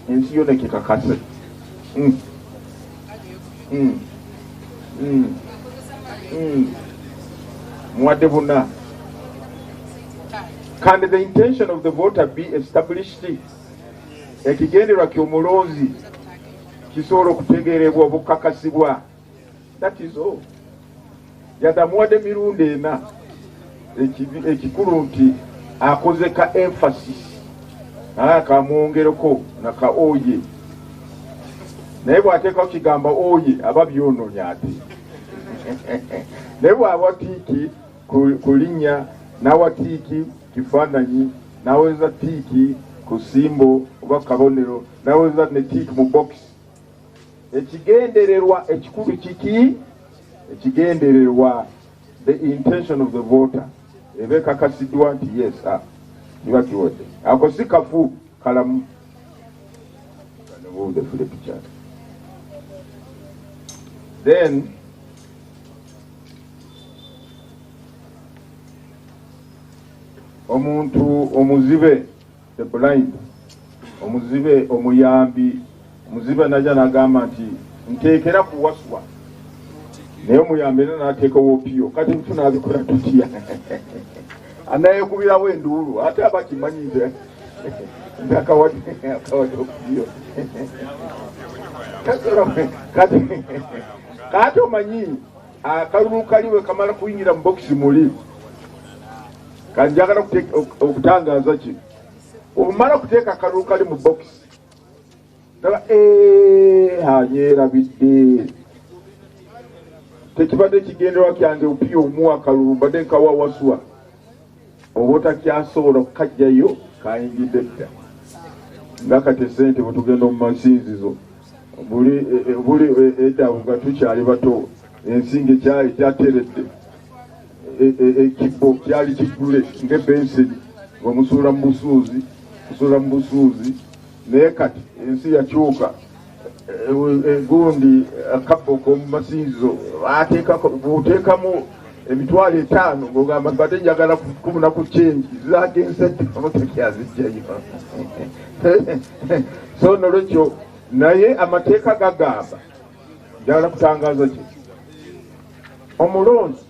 ensi yone kikakase. Mwadebuna. Can the intention of the voter be established? Ekigendera ky'omulonzi kisobola okutegeerebwa obukakasibwa. That is all. Yadamuwadde mirundi ena ekikulu nti akoze ka emphasis kamwongereko naka oye, naye bw'ateekako kigamba oye aba byonoonya ate. Naye bw'aba tiiki ku linnya n'awa tiiki kifaananyi, n'aweza tiiki ku simbo oba kabonero, n'aweza ne tiiki mu box. Ekigendererwa ekikulu kiki? Ekigendererwa the intention of the voter ebe ekakasiddwa nti yes, kiba kiwedde. Ako si kafu kalamu. Move the flip chart. Then omuntu omuzibe, the blind, omuzibe omuyambi, omuzibe najja n'agamba nti nteekera kuwaswa, naye omuyambi era n'ateekawo opiyo, kati tunaabikola tutya? Anayekubirawo enduulu ate aba kimanyi nze akawadde opiyo. Kati omanyi akalulu kaliwe kamala kuyingira mu bokisi muli, kanjagala okutangaaza ki omala kuteeka akalulu kali mu bokisi dala anyerabidde tekibadde kigenderwa kyange opiyo omuwa akalulu mbadde nkawawaswa oba otakyasobola okukajjayo kayingidde dda nga kati esente bwe tugenda mu masinzizo buli edabu nga tukyali bato ensinga ekyali kyateredde ekibbo kyali kigule ng'ebenseni ng'omusuula mu busuuzi, naye kati ensi yakyuka, egundi akabbo k'omu masinzizo oteekamu emitwalo 5 ng'ogamba mbadde njagala kubuna ku kyenji zagensedde omutekyazijjayo. So nolwekyo naye amateeka gagamba, njagala kutangaaza ki omulonzi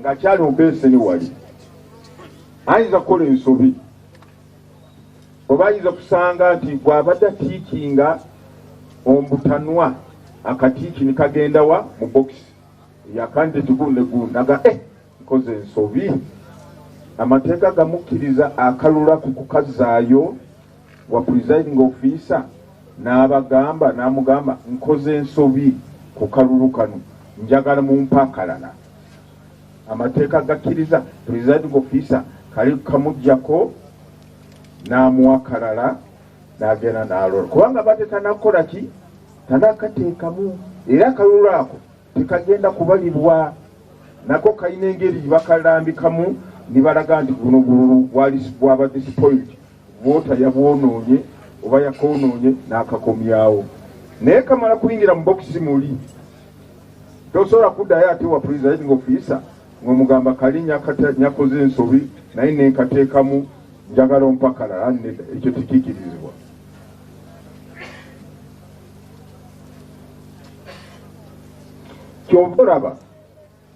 ng'akyali mu benseni wali ayinza kukola ensobi, oba ayinza kusanga nti bw'abadde atiikinga ombutanwa akatiiki ne kagenda wa mu bokisi yakandidate gundi ne gundi naga nkoze ensobi. Amateeka gamukkiriza akalula ku kukazaayo wa presiding officer n'amugamba nkoze ensobi ku kalulu kano njagala mumpa akalala. Amateeka gakkiriza presiding officer kali kamuggyako n'amuwa kalala n'agenda n'alola, kubanga bate tanakola ki tanakateekamu, era akalulu ako tekagenda kubalibwa, nako kalina engeri bakalambikamu ne balaga nti guno bululu bwabadde spoiled, voota yabwonoonye oba yakoonoonye n'akakomyawo. Naye kamala kuyingira mu bokisi muli tosobola kuddayo ate wa presiding officer ng'omugamba kali nyakoze ensobi naye nenkateekamu njagala ompa kalala, ekyo tekiikirizibwa. Kyova olaba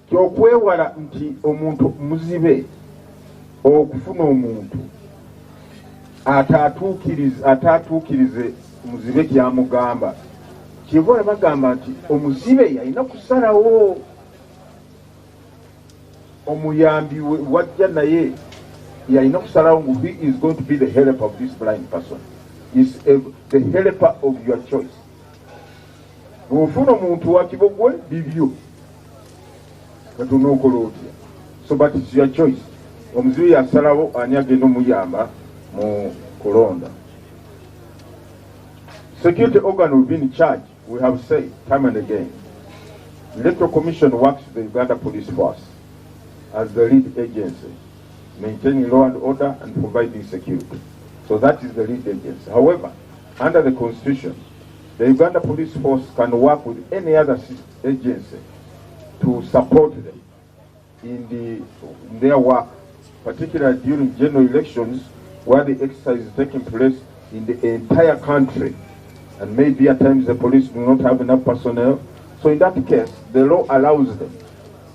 kyokwewala nti omuntu muzibe okufuna omuntu ataatuukirize muzibe kyamugamba. Kyova olaba bagamba nti omuzibe yalina kusalawo omuyambi wajja naye Yeah, enough surround who is going to be the helper of this blind person. Is the helper of your choice. So, but it's your choice. Security organ will be in charge, we have said time and again. The Electoral Commission works with the Uganda Police Force as the lead agency, maintaining law and order and providing security. So that is the lead agency. However, under the Constitution, the Uganda Police Force can work with any other agency to support them in their work, particularly during general elections where the exercise is taking place in the entire country. And maybe at times the police do not have enough personnel. So in that case, the law allows them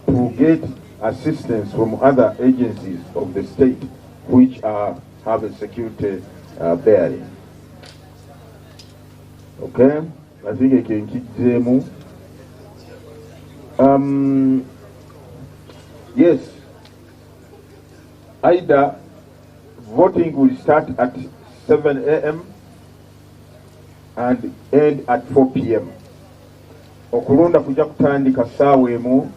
to get assistance from other agencies of the state which have a security bearing. Okay, I think I can keep them. Yes, either voting will start at 7 a.m. and end at 4 p.m. Okulonda kujja kutandika ssaawa emu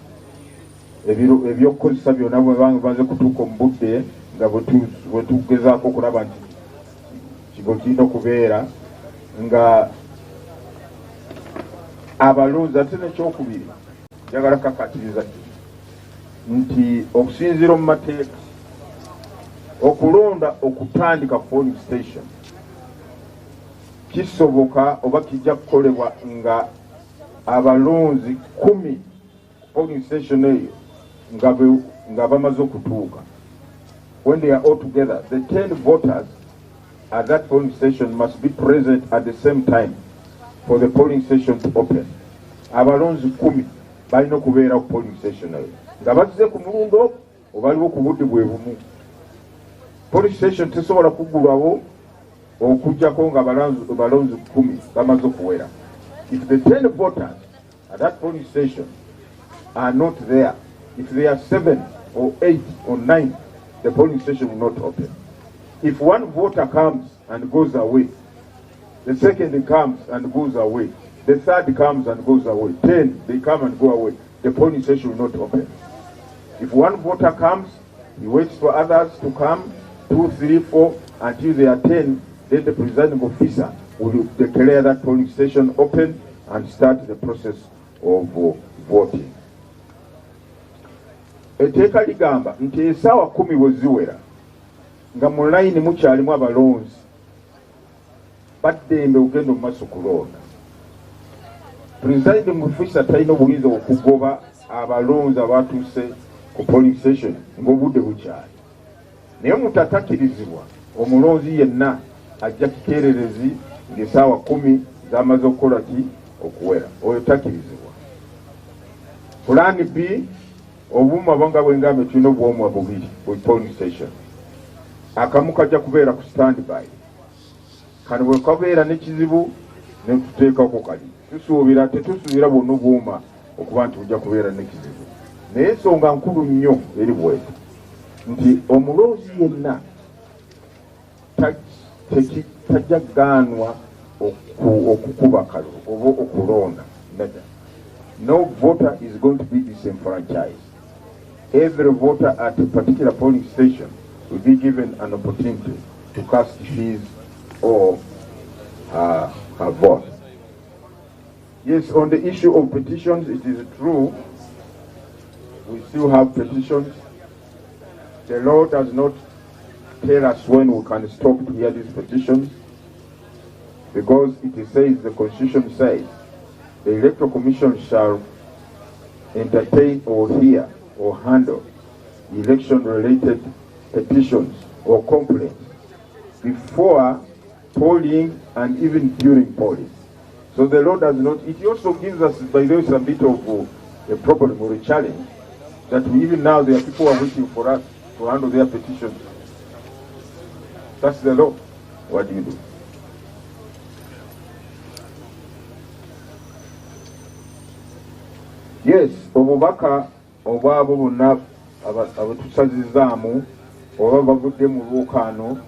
ebyokukozesa byonna bwe banze kutuuka mu budde nga bwe tugezaako okulaba nti kigo kirina okubeera nga abalonzi ate nekyokubiri njagala kakatiriza nti okusinziira mu mateeka okulonda okutandika polling station kisoboka oba kijja kukolebwa nga abalonzi 10 polling station eyo nga bamaze okutuuka. When they are all together, the 10 voters at that polling station must be present at the same time for the polling station to open. Abalonzi 10 balina okubeera ku polling station eyo nga bazze ku mulundo obaliwo ku budde bwe bumu. Polling station tesobola kuggulwawo okujjako nga balonzi 10 bamaze okuwera. If the 10 voters at that polling station are not there, if there are 7 or 8 or 9, the polling station will not open. If one voter comes and goes away, the second comes and goes away, the third comes and goes away, 10, they come and go away, the polling station will not open. If one voter comes, he waits for others to come, 2, 3, 4, until there are 10, then the presiding officer will declare that polling station open and start the process of voting. Etteeka ligamba nti essaawa 10 bwe ziwera nga mu layini mukyalimu abalonzi baddembe ogenda mu maaso kulonda. Presiding officer talina obuyinza okugoba abalonzi abatuuse ku polling station ng'obudde bukyali. Naye mutatakirizibwa omulonzi yenna ajja kikeererezi ng'essaawa 10 zamaze okukola ki okuwera. Oyo takirizibwa. Plan B, obumu abanga bwengambe tulina obwomu bubiri ku polling station. Akamu kajja kubeera ku standby. Kano bwe kabeera n'ekizibu ne tuteekako kali. Tetusuubira bwonna obwuma okuba nti bujja kubeera n'ekizibu. Naye ensonga nkulu nnyo eri bweti nti omulonzi yenna tajja kugaanwa okukuba kalulu oba okulonda. No voter is going to be disenfranchised. Every voter at a particular polling station will be given an opportunity to cast his or her vote. Yes, on the issue of petitions, it is true we still have petitions. The law does not tell us when we can stop to hear these petitions, because it says, the Constitution says, the Electoral Commission shall entertain or hear or handle election-related petitions or complaints before polling and even during polling. So the law does not. It also gives us, by the way, some bit of a problem or a challenge that even now there are people who are waiting for us to handle their petitions. That's the law. What do you do? Yes, obubaka obwabo bonna abatusazizaamu oba bavudde mu lwokaano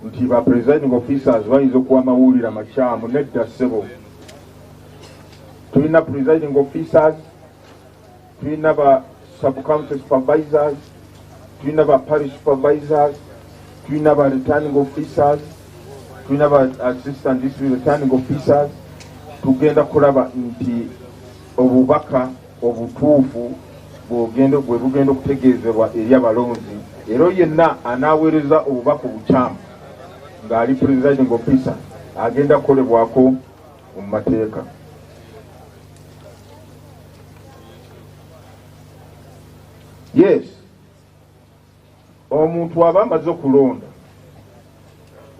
nti ba presiding officers bayinza okuwa amawulire amakyamu. Nedda ssebo, tulina presiding officers, tulina ba sub-county supervisors, tulina ba parish supervisors, tulina ba returning officers, tulina ba assistant district returning officers. Tugenda kulaba nti obubaka obutuufu bwe bugenda okutegeezebwa eri abalonzi, era yenna anaaweereza obubaka obukyamu ng'ali presiding officer agenda kukolebwako mu mateeka. Yes, omuntu aba amaze okulonda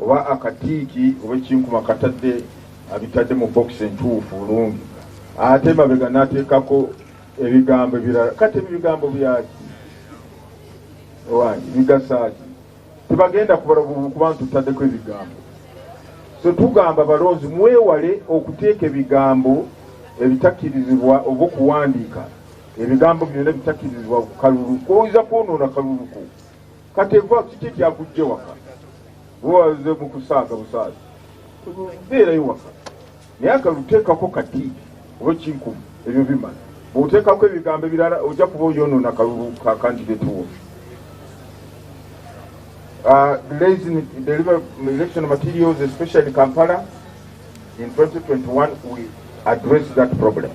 oba akatiiki oba ekinkuma katadde abitadde mu box entuufu bulungi, ate mabega n'ateekako ebigambo ebirala. Kati ebigambo byaki owange bigasaaki? Tebagenda kuba ntutaddeko ebigambo. So tugamba balonzi mwewale okuteeka ebigambo ebitakkirizibwa oba okuwandiika ebigambo byonna bitakkirizibwa ku kalulu. Kwoyiza kwonoona kalulu ko. Kati eva kiki kyakujje waka bwewaze mu kusaaga busaazi beerayo waka, naye akalulu teekako kati oba kinkumi, ebyo bimala. Bw'oteekako ebigambo ebirala ojja kuba oyoonoona kalulu ka candidate wo. Deliver election materials, especially Kampala. In 2021, we addressed that problem.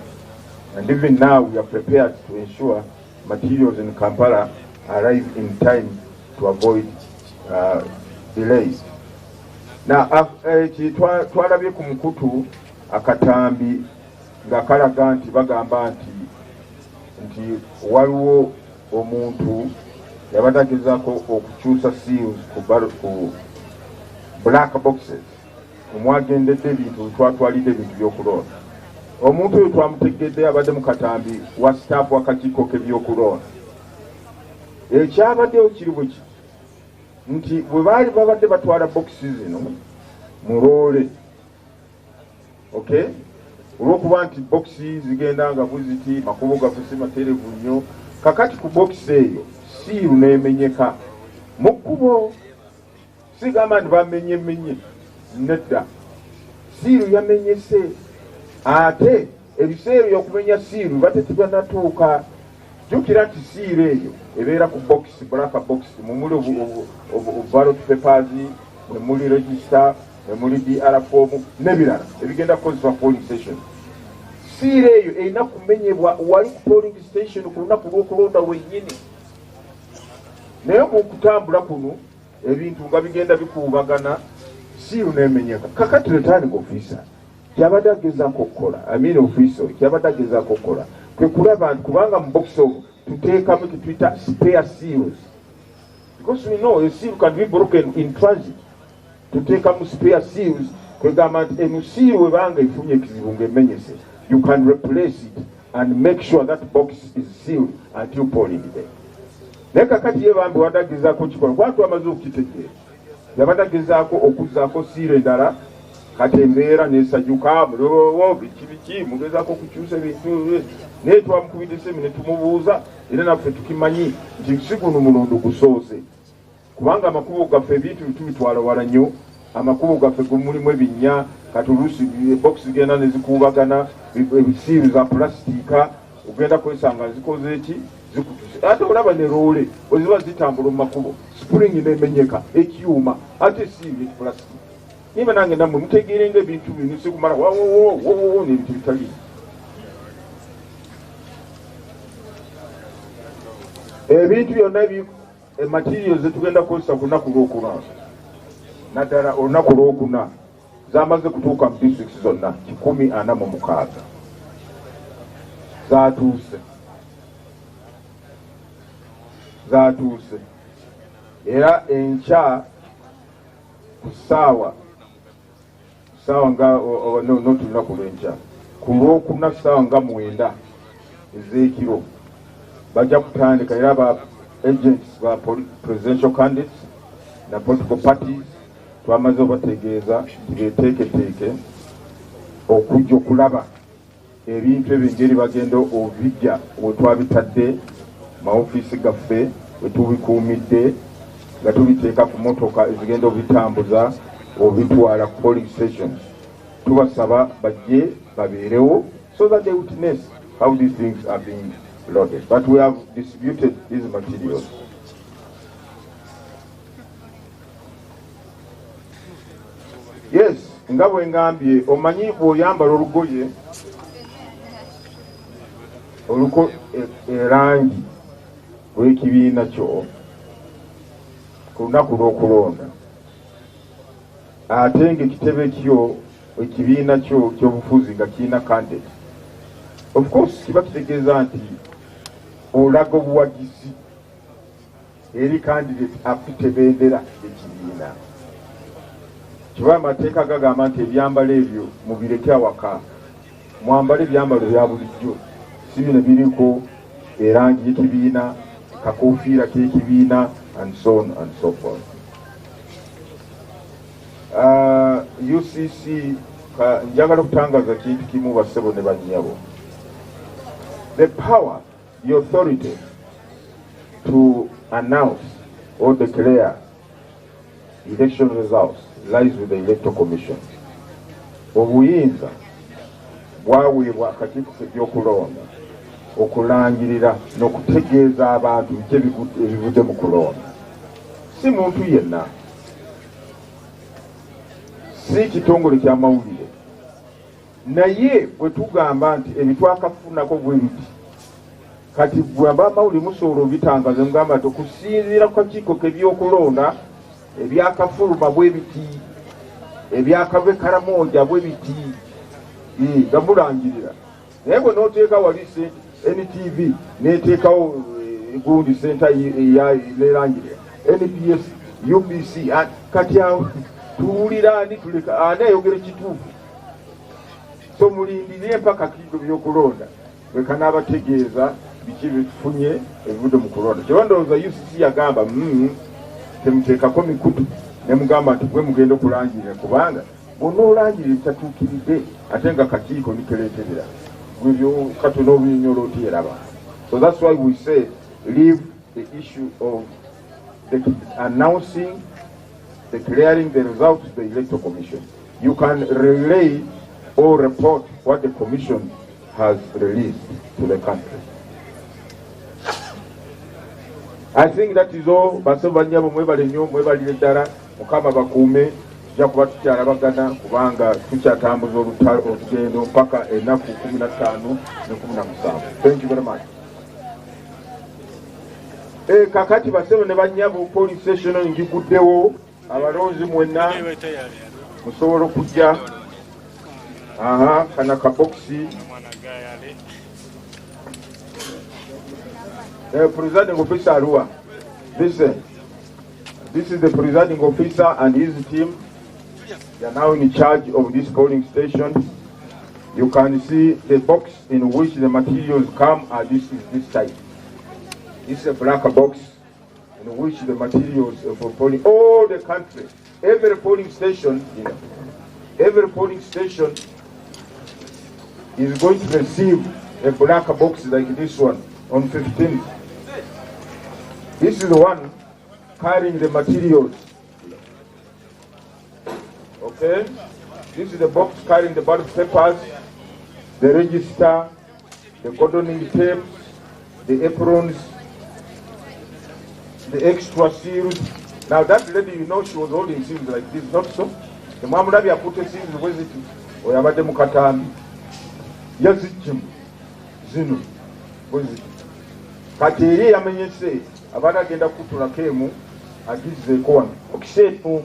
And even now, we are prepared to ensure materials in Kampala arrive in time to avoid delays. Now, twalabye ku mukutu akatambi nga kalaga nti bagamba nti waliwo omuntu yabadde agezaako okukyusa seals ku black boxes omwagendedde ebintu twatwalidde ebintu by'okulonda. Omuntu oyo twamutegedde abadde mu katambi wa staff wa kakiiko k'ebyokulonda. Ekyabaddewo kiri bwe kiti nti bwe baali babadde batwala boxes zino mu loole, okay, olw'okuba nti boxi zigenda nga buziti makubo gaffe si materevu nnyo, kakati ku boxi eyo siiru neemenyeka mu kkubo. Sigamba nti bamenyemenye, nedda, siiru yamenyese. Ate ebiseera y'okumenya siiru bate tebanatuuka. Jjukira nti siiru eyo ebeera ku boxi, black box, mumuli ballot papers, muli register, muli DR form n'ebirala ebigenda kukozesebwa polling station. Siiru eyo erina kumenyebwa wali ku polling station ku lunaku lw'okulonda wennyini. Naye mu kutambula kuno ebintu nga bigenda bikuubagana, siiru n'emenyeka. Kakati returning officer kyabadde agezaako okukola, officer kyabadde agezaako okukola kwe kulaba nti kubanga mu box omwo tuteekamu kituyita spare seals, because we know a seal can be broken in transit. Tuteekamu spare seals kwegamba nti eno seal webanga efunye ekizibu ng'emenyese, you can replace it and make sure that box is sealed until polling day. Naye kakati ye bambi wadde agezaako kikola kwatu amaze okukitegeera, yabadde agezaako okuzzaako siiru endala. Kati embeera nesajjuka mulowo biki mugezaako okukyusa ebintu, naye twamukubidde semi ne tumubuuza, era naffe tukimanyi nti si guno mulundi gusoose, kubanga amakubo gaffe ebintu tubitwala wala nnyo. Amakubo gaffe mulimu ebinnya, kati oluusi box zigenda ne zikuubagana, ebisiiru za pulasitiika ogenda kwesanga zikoze eki zikutuse. Ate olaba ne loole oziba zitambula mu makubo, spring neemenyeka ekyuma, ate siiru ekipulasitiika. Niba nange namwe mutegeerenga ebintu bino sikumala wowowo n'ebintu bitali. Ebintu byonna materials zetugenda kukozesa ku lunaku lw'okuna, naddala olunaku lw'okuna zamaze kutuuka mu districts zonna 146 zatuuse. Era enkya ku ssaawa nga n'olunaku lw'enkya ku lwokuna ssaawa nga 9 ez'ekiro bajja kutandika, era ba agents ba presidential candidates na political parties twamaze obategeeza beteeketeeke okujja okulaba ebintu ebingeri bagenda obijja we twabitadde maofiisi gaffe we tubikuumidde nga tubiteeka ku motoka ezigenda obitambuza obitwala ku polling stations. Tubasaba bajje babeerewo so that they witness how these things are being loaded. But we have distributed these materials. Yes, nga bwe ngambye omanyi bw'oyambala olugoye oluko erangi lw'ekibiina kyo ku lunaku lw'okulonda, ate ng'ekitebe kyo ekibiina kyo ky'obufuzi nga kirina candidate, of course kiba kitegeeza nti olaga obuwagizi eri candidate akutte bendera ekibiina. Kiba amateeka gagamba nti ebyambalo ebyo mubireke awaka, mwambale ebyambalo bya bulijjo, si bino biriko erangi y'ekibiina, kakofiira k'ekibiina, and so on and so forth. UCC njagala okutangaza kintu kimu bassebo ne bannyabo. The power, the authority to announce or declare election results lies with the Electoral Commission. Obuyinza bwaweebwa akakiiko k'ebyokulonda okulangirira n'okutegeeza abantu biki ebivudde mu kulonda. Si muntu yenna, si kitongole ky'amawulire, naye bwe tugamba nti ebitwakafunako bwe biti, kati bwe ab'amawulire musobola obitangaza mugamba nti okusinziira ku kakiiko k'ebyokulonda ebyakafuluma bwe biti, ebyakave Karamoja bwe biti, nga mulangirira. Naye bwe n'oteeka wali NTV n'eteekawo gundi senta n'erangirira NPS, UBC, kati awo tuwulira ani tuleka ani ayogera ekituufu. So mulindire mpaka akakiiko by'okulonda bwe kanaabategeeza biki bifunye ebivudde mu kulonda. Kyeba ndowooza UCC yagamba temuteekako mikutu ne mugamba nti gwe mugenda okulangirira, kubanga bonna olangirira bitatuukiridde ate nga akakiiko nikereeterera gwebyo katono obinyonyola otyeraba. So that's why we say leave the issue of announcing, declaring the results to the Electoral Commission. You can relay or report what the Commission has released to the country. I think that is all. Basabanyabo mwebale nnyo, mwebalire ddala, Mukama bakuume, tujja kuba tukyalabagana kubanga tukyatambuza olugendo mpaka ennaku 15 ne 17. Thank you very much. Kakati basebe ne bannyabo polling station ngiguddewo, abalonzi mwenna musobola okujja. Kana kaboksi. The presiding officer Arua. Listen, this is the presiding officer and his team. They are now in charge of this polling station. You can see the box in which the materials come are this type. This is a black box in which the materials for polling all the country. Every polling station is going to receive a black box like this one on 15th. This is the one carrying the materials. Okay? This is the box carrying the ballot papers, the register, the cordoning tapes, the aprons, the extra seals. Now that lady, you know, she was holding seals like this, not so? The Mamulabi put a seals, where is it? Oyabade Mukatami. Yazichim. Zinu. Where is it? Kateri yamenyese. Abana genda kutula kemu agize kwano okisetu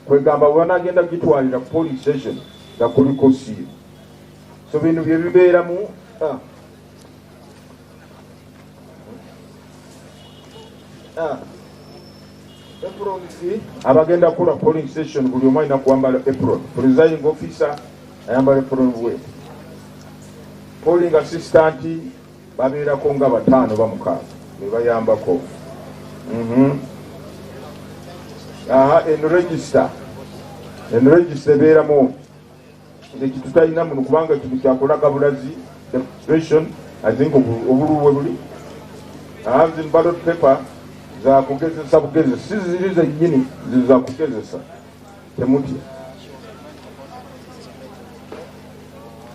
kwegamba wana genda gitwalira police station da kuliko si so bino byebibeera mu apron abagenda kula polling station buli omu alina kwambala apron. Presiding officer ayambala apron bwe, polling assistant babeerako nga 5 ba 6 bebayambako. Enregister beeramu ekitutalina muno kubanga kino kyakulaga bulazi demonstration. I think obuluwe buli. I have the ballot paper za kugezesa bugezesa si ziri zennyini ziza kugezesa temutya.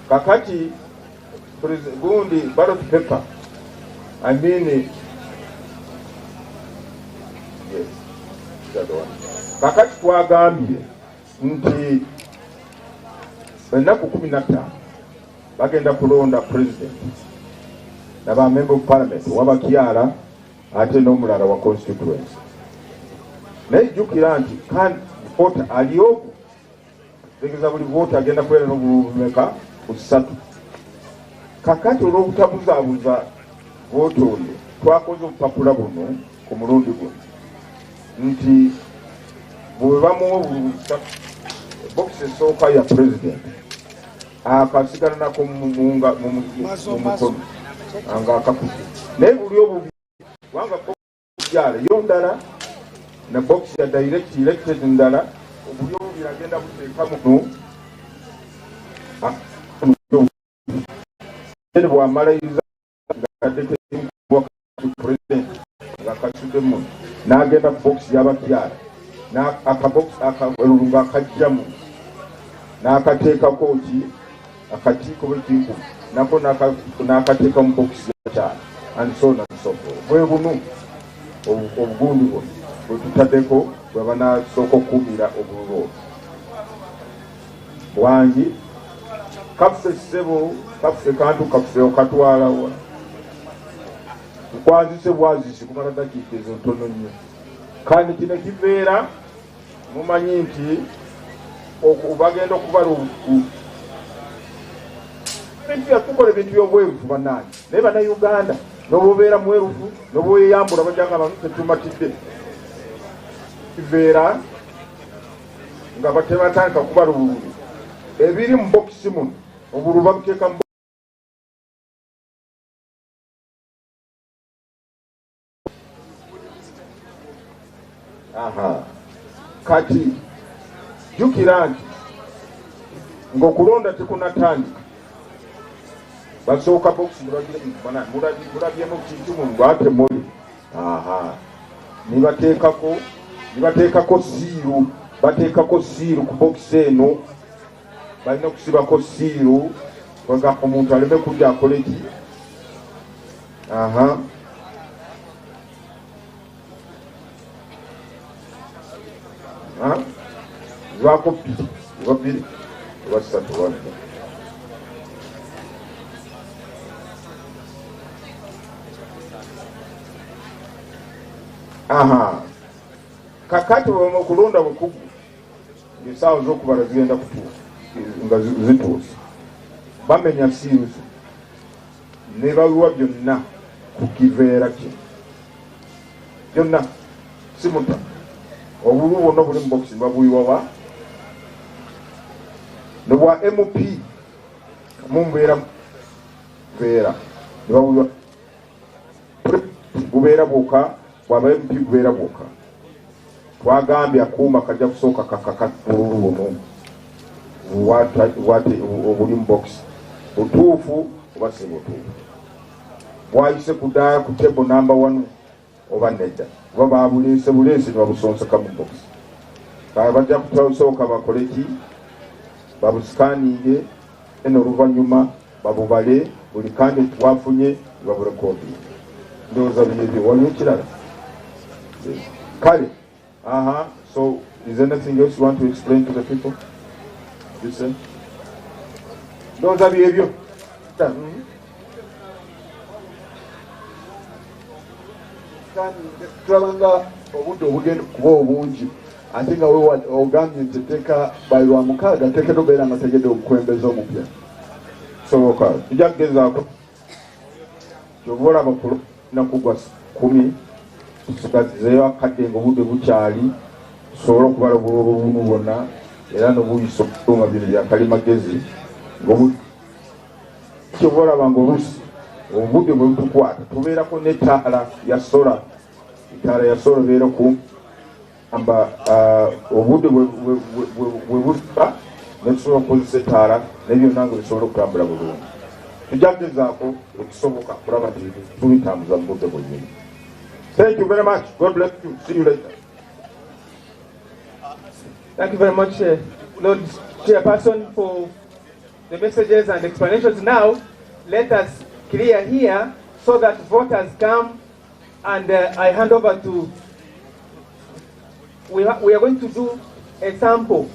Kakati gundi ballot paper I mean yes kakati twagambye nti ennaku 15 bagenda kulonda president naba member of parliament wabakyala ate n'omulala wa constituency. Naye jjukira nti kandi vota aliyoku tegeza buli vota agenda kwera n'obulumeka busatu. Kakati olw'obutabuzaabuza vota oyo twakoze obupapula buno ku mulundi guno nti bwe bamuwa obulusa bokisi esooka ya president akasigala nako mu mukono nga akakutte. Naye buli obubi wanga kukyala yo ndala na box ya elected ndala obuli obubi agenda buteeka muno bw'amaliriza nga president nga kasudemu n'agenda ku box y'abakyala akabox akalulunga akajjamu n'akateekako ki akakiiko bwekiiko nako n'akateeka mu box y'abakyala and so on and so forth. Bwe buno obugundi buno bwe tutaddeko bwe banasooka okukuumira obululu bwangi kaffe ssebo kaffe kantu kaffe okatwalawa nkwazise bwazisi kumala dakiika ezo ntono nnyo kandi kino kibeera mumanyi nti bagenda okubala tukola ebintu by'obwerufu bannange naye bannayuganda n'obubeera mwerufu n'obweyambula bajanga abantu tetumatidde kibeera nga batebatandika kubala obululu ebiri mu bokisi muno obululu babuteeka mu kati jjukira nti ng'okulonda tekunatandika basooka bokisi mulabyemu kintu mu ngwate muli nibateekako siiru bateekako siiru ku bokisi eno balina okusibako siiru kwega omuntu aleme kujja akole ki zibako bbiri oba bbiri oba ssatu wano kakati bwema okulonda bukugu esaawa z'okubala zigenda kutuuka nga zituuse bamenya siiruzo ne babiwa byonna ku kiveera kye byonna simuta obulu bwonna buli mu bokisi babuyiwawa ne bwa mp mumbeera ne babuyiwa bubeera bwoka bwaba mp bubeera bwoka twagambye akuuma kajja kusooka kakakatululu buno obuli mu bokisi butuufu oba si butuufu bwayise kudaaya ku table number 1 oba nedda oba babuleese buleese ne babusonseka mu bokisi kale bajja kusooka bakole ki babusikaninge eno oluvannyuma babubale buli kandi twafunye baburekoodi ndowooza byebyo waliwo kirala kale so is there anything else you want to explain to the people? You say? Ndowooza byebyo tulabanga obudde obugenda kuba obungi ate nga ogambye nti etteeka bali lwa mukaaga teekedde obeera nga tegedde omukulembeze omupya soboka tujja kugezaako kyoba olaba kunaku gwa 10 tusigazizeyo akadde nga obudde bukyali tusobole okubala obululu buno bwonna era nobuyisa okutuuma bino byakalimagezi kyoba olaba nga oluusi obudde bwe butukwata tubeerako n'ettaala ya sola ettaala ya sola ebeera ku amba obudde bwe buta netusobola okukozesa ettaala nebyonna nga bisobola okutambula bulungi tujja kugezaako ekisoboka kulaba nti tubitambuza mu budde bwennyini Thank you very much. God bless you. See you later. Thank you very much, Lord Chairperson, for the messages and explanations. Now, let us clear here so that voters come, and I hand over to, we are going to do a sample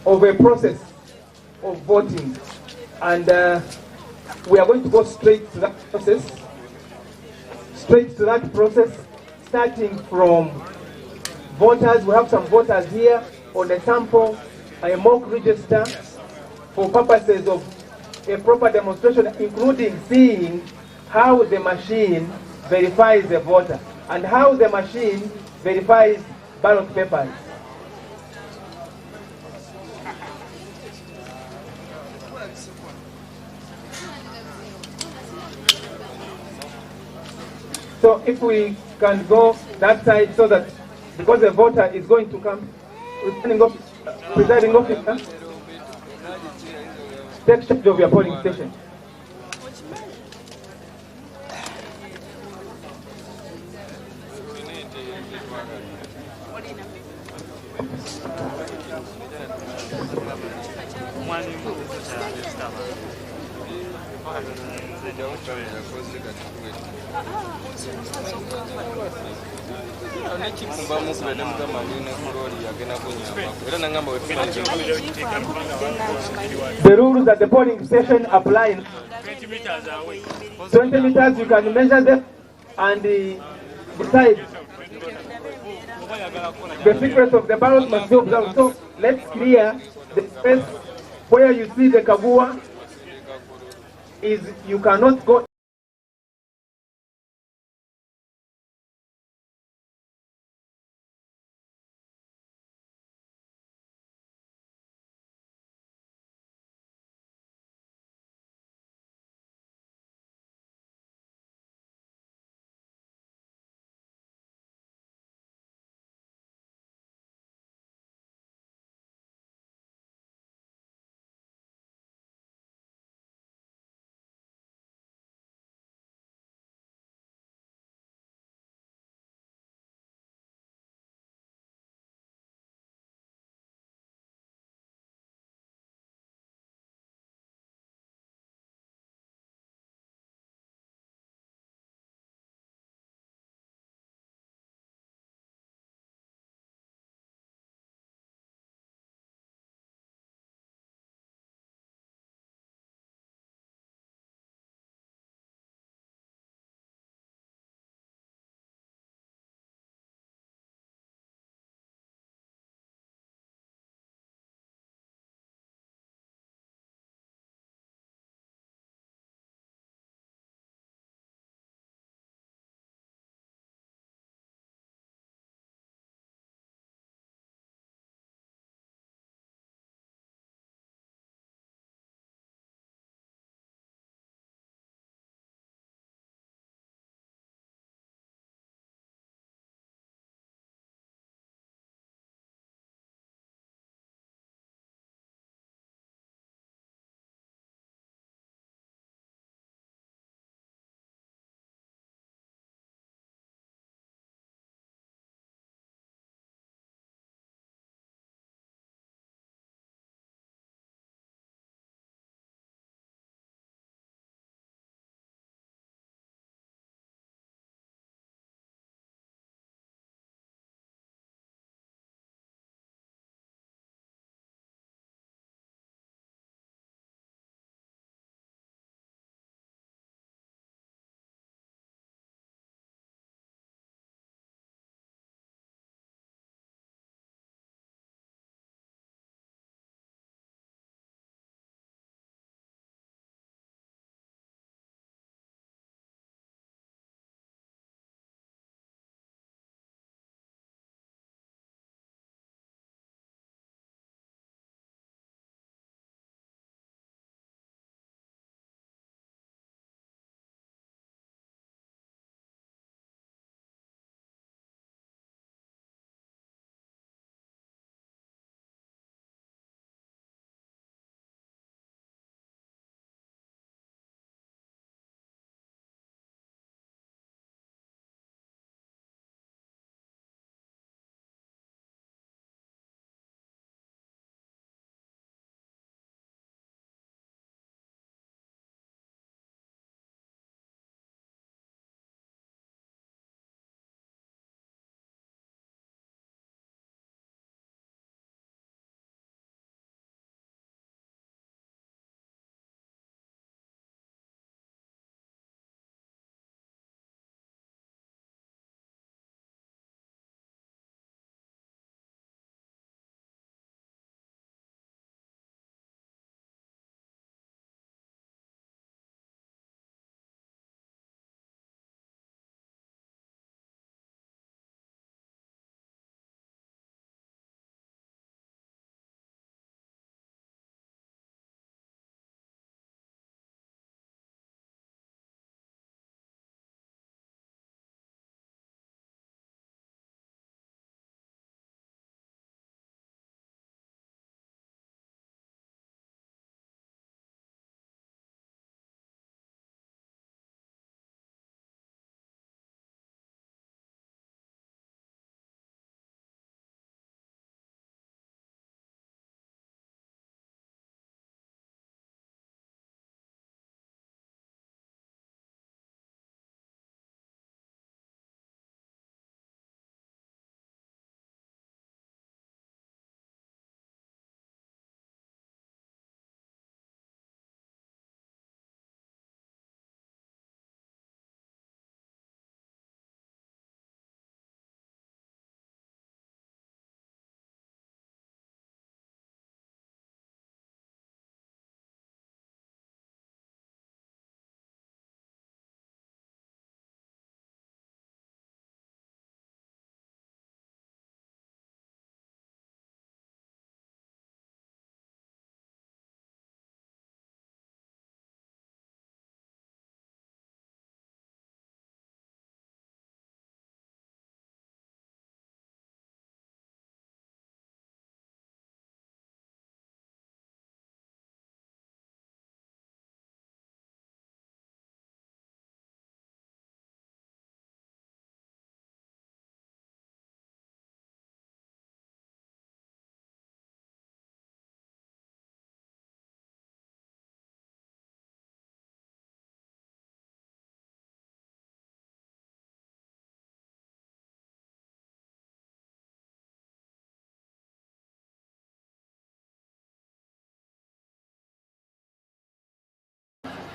of a process of voting, and we are going to go straight to that process, starting from voters. We have some voters here on a sample, a mock register, for purposes of a proper demonstration, including seeing how the machine verifies the voter and how the machine verifies ballot papers. So if we can go that side so that, because the voter is going to come, presiding officer, take charge of your polling station. The rules at the polling station apply. 20 meters, you can measure them and decide. The secret of the ballot must be observed. So let's clear the space where you see the Kagua is you cannot go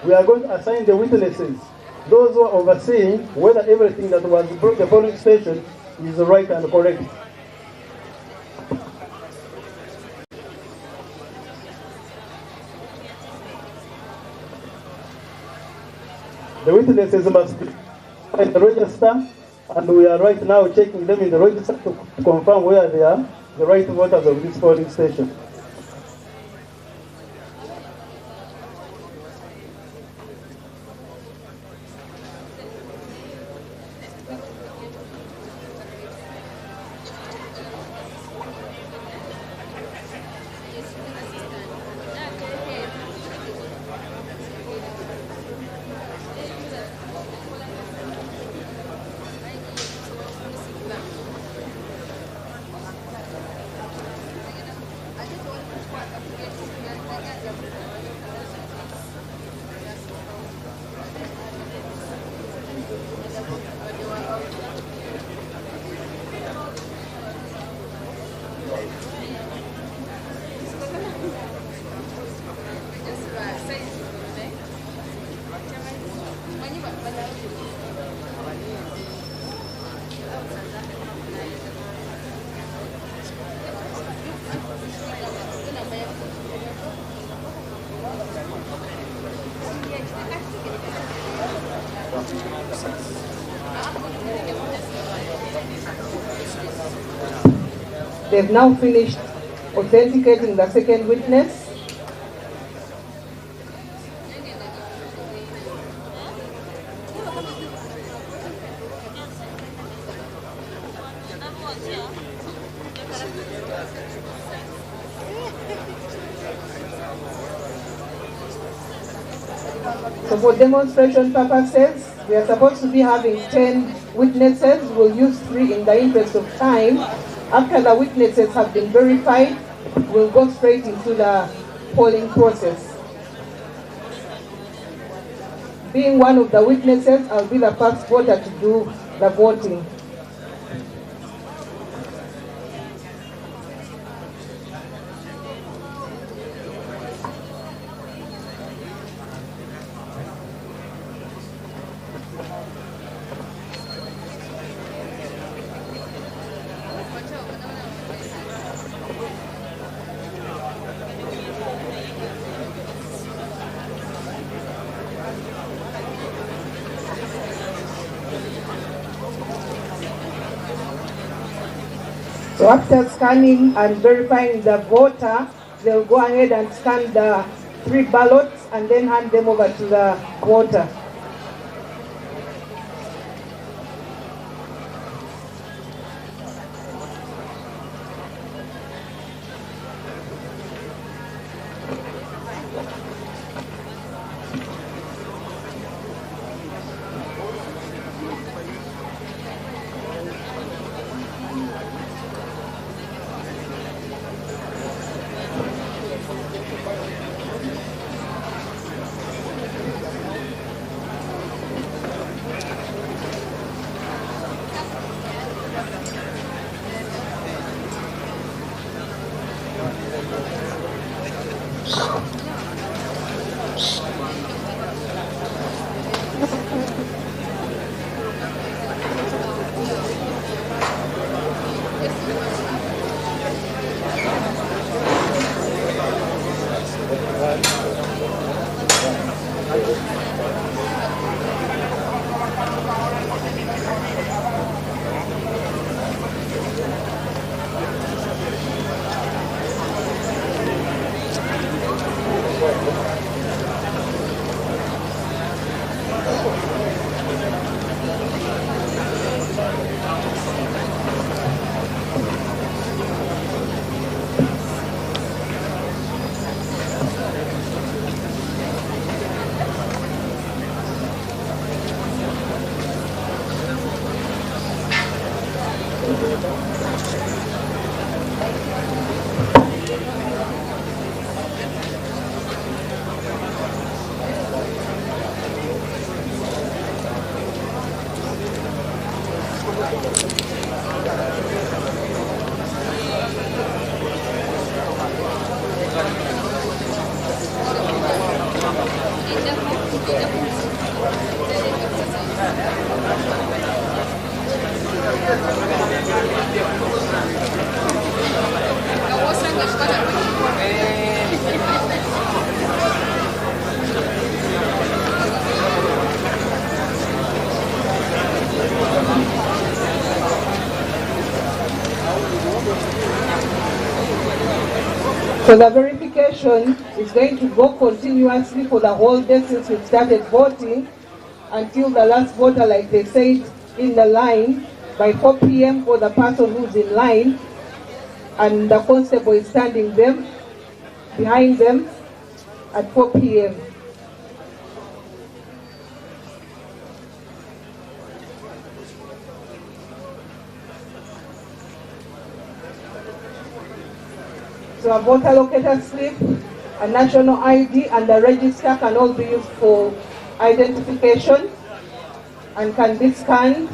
we are going to assign the witnesses, those who are overseeing whether everything that was brought to the polling station is right and correct. The witnesses must be in the register, and we are right now checking them in the register to confirm whether they are the right voters of this polling station. They've now finished authenticating the second witness. So for demonstration purposes, we are supposed to be having 10 witnesses. We'll use 3 in the interest of time. After the witnesses have been verified, we'll go straight into the polling process. Being one of the witnesses, I'll be the first voter to do the voting. So after scanning and verifying the voter, they'll go ahead and scan the 3 ballots and then hand them over to the voter. So the verification is going to go continuously for the whole day since we started voting until the last voter, like they said, in the line by 4 p.m. for the person who's in line, and the constable is standing behind them at 4 p.m. So a voter locator slip, a national ID, and a register can all be used for identification and can be scanned.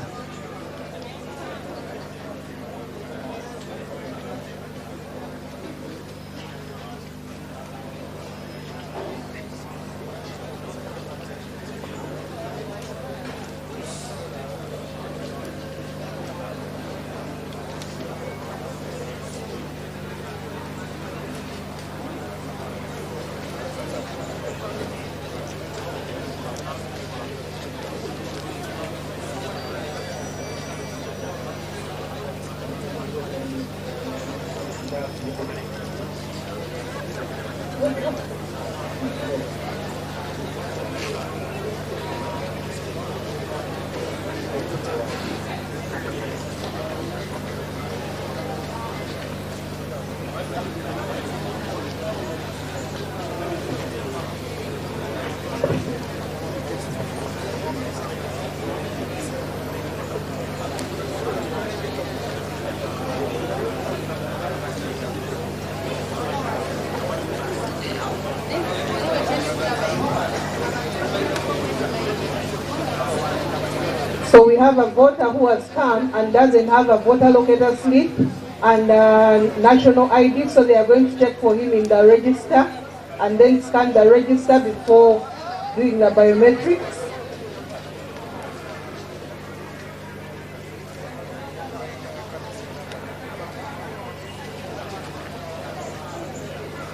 So we have a voter who has come and doesn't have a voter locator slip and national ID, so they are going to check for him in the register and then scan the register before doing the biometrics.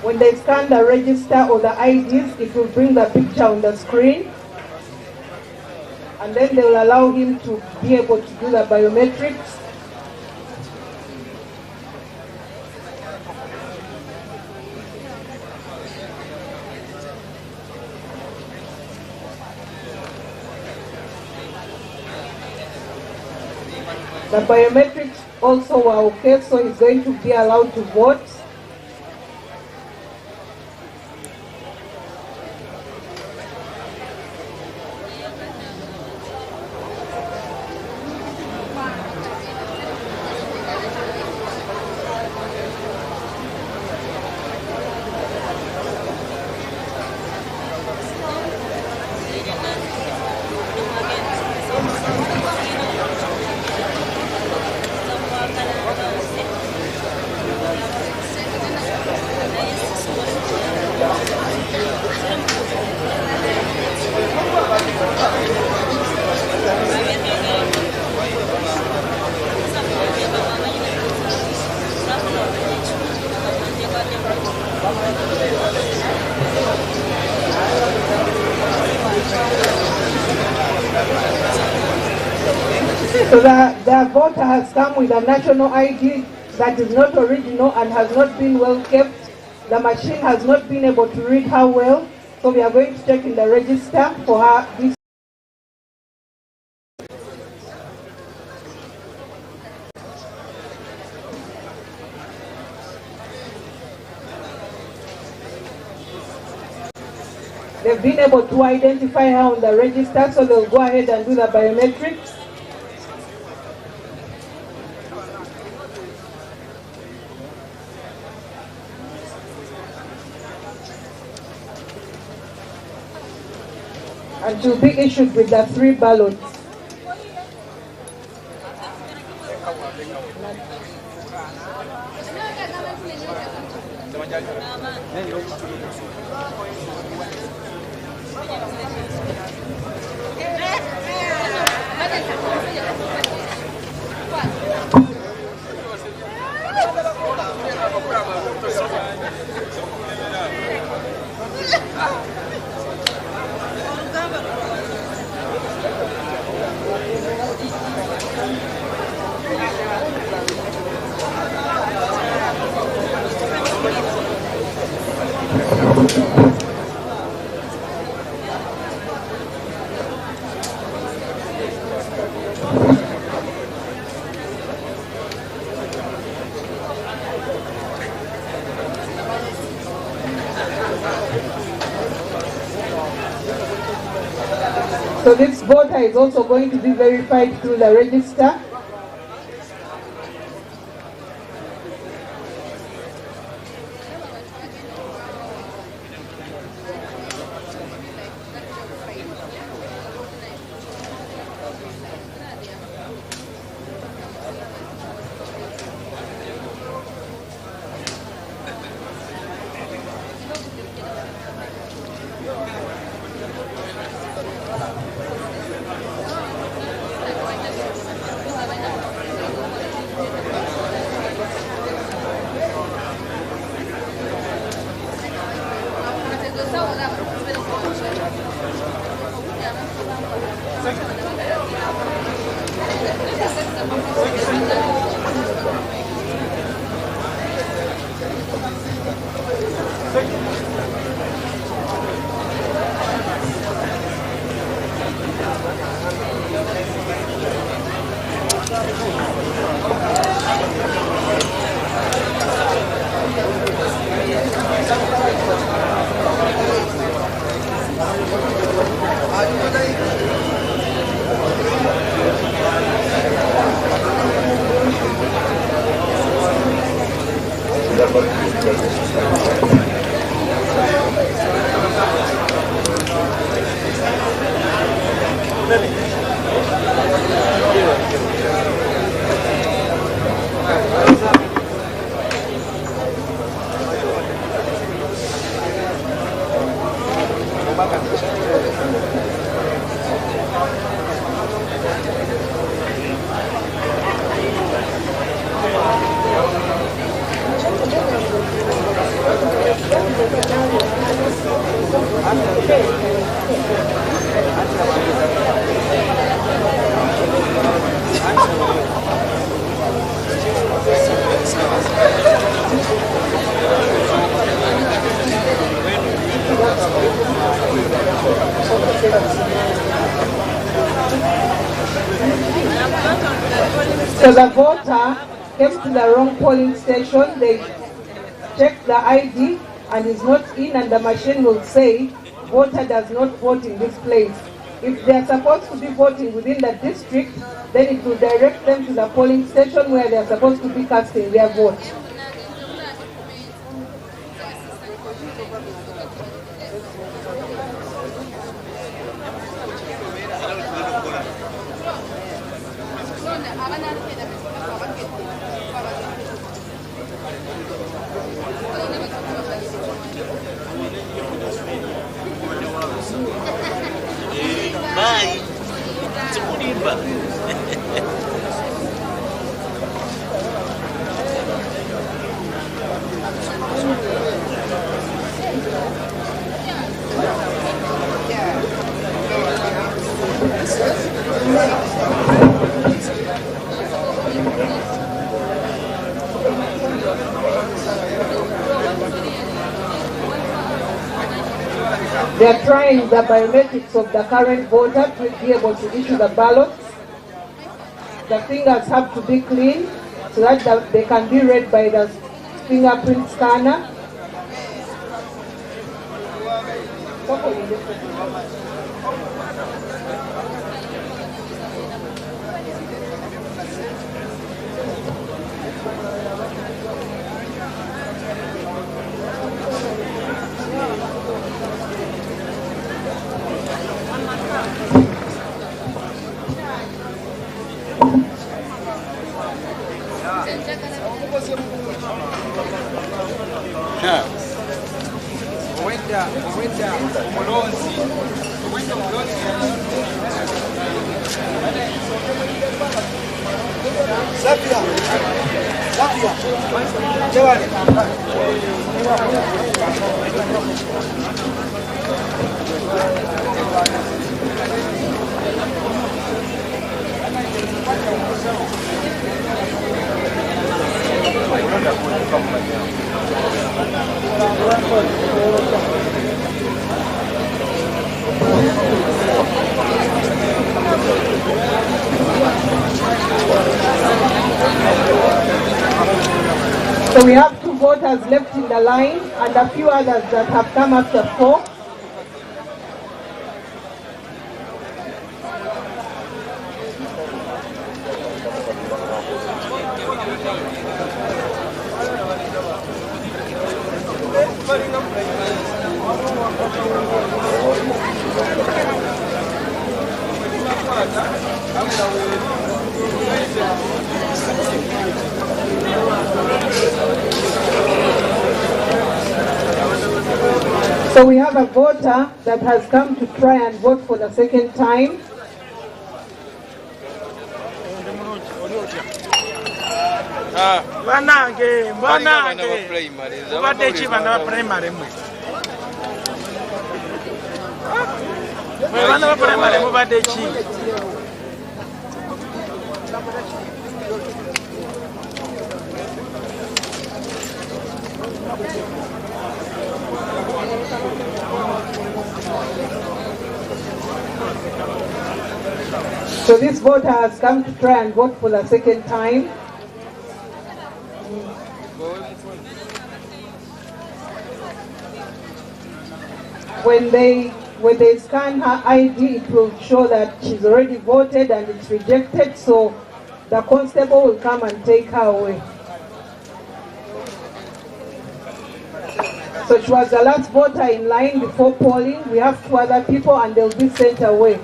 When they scan the register or the IDs, it will bring the picture on the screen, and then they will allow him to be able to do the biometrics. The biometrics also were okay, so he's going to be allowed to vote. So the voter has come with a national ID that is not original and has not been well kept. The machine has not been able to read her well, so we are going to check in the register for her. They've been able to identify her on the register, so they'll go ahead and do the biometrics. And she'll be issued with the 3 ballots. So this voter is also going to be verified through the register. So the voter came to the wrong polling station, they checked the ID and is not in, and the machine will say, voter does not vote in this place. If they are supposed to be voting within the district, then it will direct them to the polling station where they are supposed to be casting their vote. Bye. Tikulimba. They are trying the biometrics of the current voter to be able to issue the ballots. The fingers have to be clean so that they can be read by the fingerprint scanner. So we have 2 voters left in the line and a few others that have come after 4. So we have a voter that has come to try and vote for the second time. Banange, mubadde ki bana ba primary mwe? Mwe bana ba primary mubadde ki? So this voter has come to try and vote for the second time. When they scan her ID, it will show that she's already voted and it's rejected, so the constable will come and take her away. So she was the last voter in line before polling. We have 2 other people and they'll be sent away,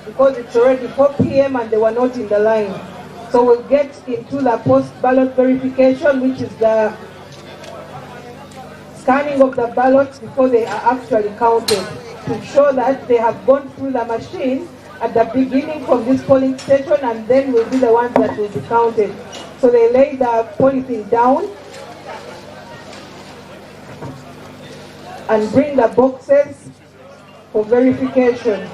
because it's already 4 p.m. and they were not in the line. So we'll get into the post-ballot verification, which is the scanning of the ballots before they are actually counted, to show that they have gone through the machine at the beginning from this polling station, and then will be the ones that will be counted. So they lay the polythene down and bring the boxes for verification.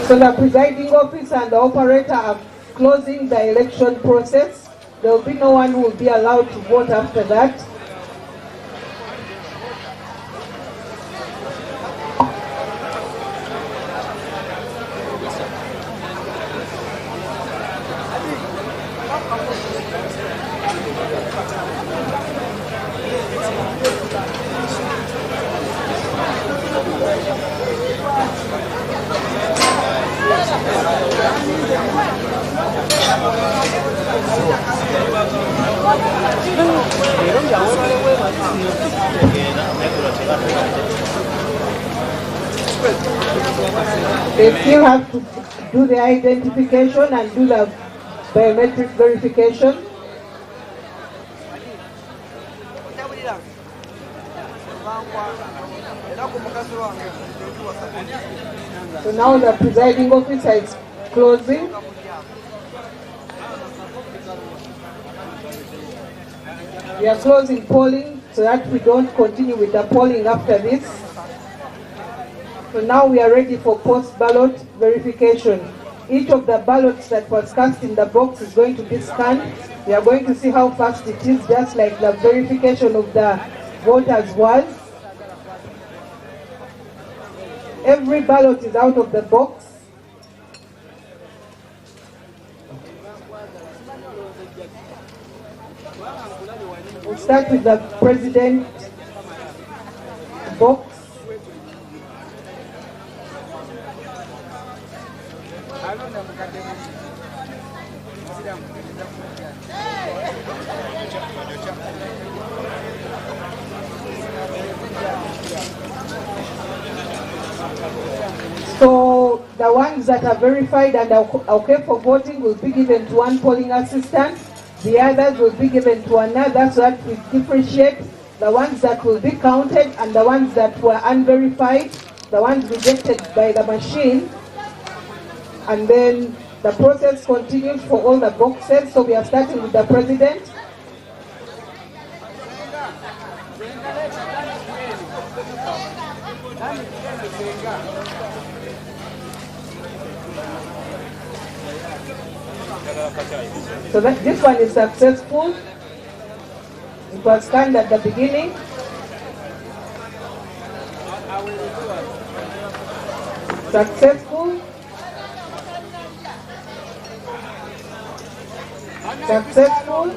So the presiding officer and the operator are closing the election process. There will be no one who will be allowed to vote after that. They still have to do the identification and do the biometric verification. So now the presiding officer is closing. We are closing polling so that we don't continue with the polling after this. So now we are ready for post-ballot verification. Each of the ballots that was cast in the box is going to be scanned. We are going to see how fast it is, just like the verification of the voters was. Every ballot is out of the box. We'll start with the president box. So the ones that are verified and are okay for voting will be given to one polling assistant. The others will be given to another, so that we differentiate the ones that will be counted and the ones that were unverified, the ones rejected by the machine. And then The process continues for all the boxes, so we are starting with the president. So this one is successful. It was scanned at the beginning. Successful. Successful.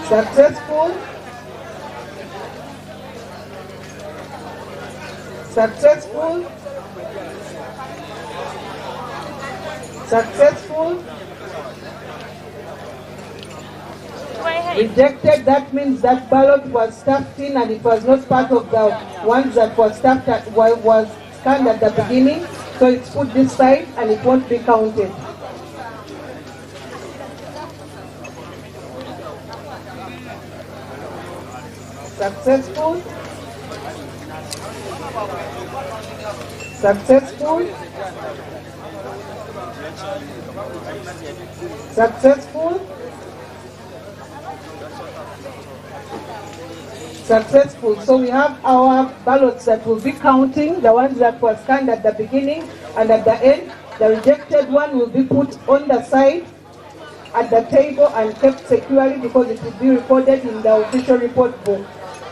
Successful. Successful. Successful. Rejected, that means that ballot was stuffed in and it was not part of the ones that was stuffed at, was scanned at the beginning. So it's put this side and it won't be counted. Successful. Successful. Successful. Successful. So we have our ballots that will be counting, the ones that were scanned at the beginning and at the end. The rejected one will be put on the side at the table and kept securely because it will be recorded in the official report book.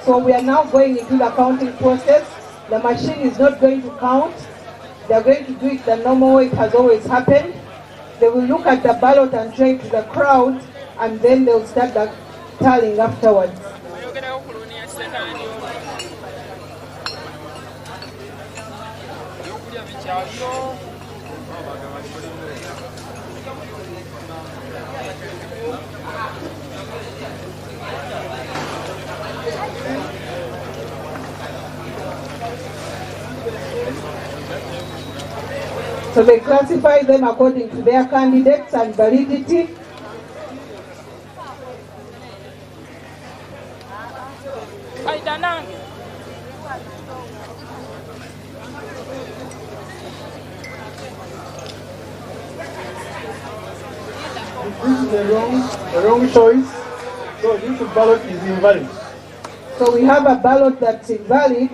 So we are now going into the counting process. The machine is not going to count. They are going to do it the normal way it has always happened. They will look at the ballot and show it to the crowd, and then they will start the tallying afterwards. So they classify them according to their candidates and validity. This is the wrong choice, so this ballot is invalid. So we have a ballot that's invalid.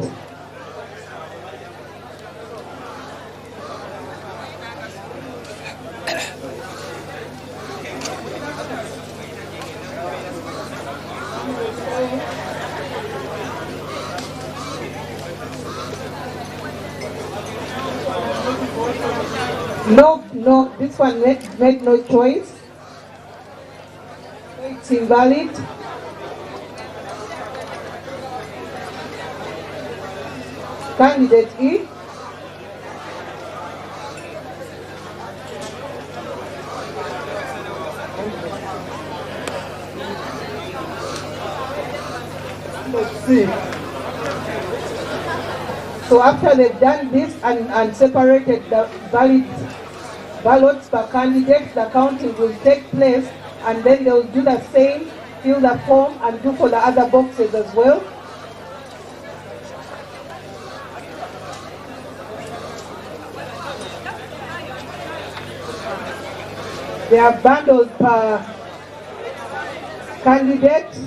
No, this one made no choice. It's invalid. Candidate E. Let's see. So after they've done this and separated the valid ballots per candidate, the counting will take place, and then they'll do the same, fill the form and do for the other boxes as well. They are bundled per candidate,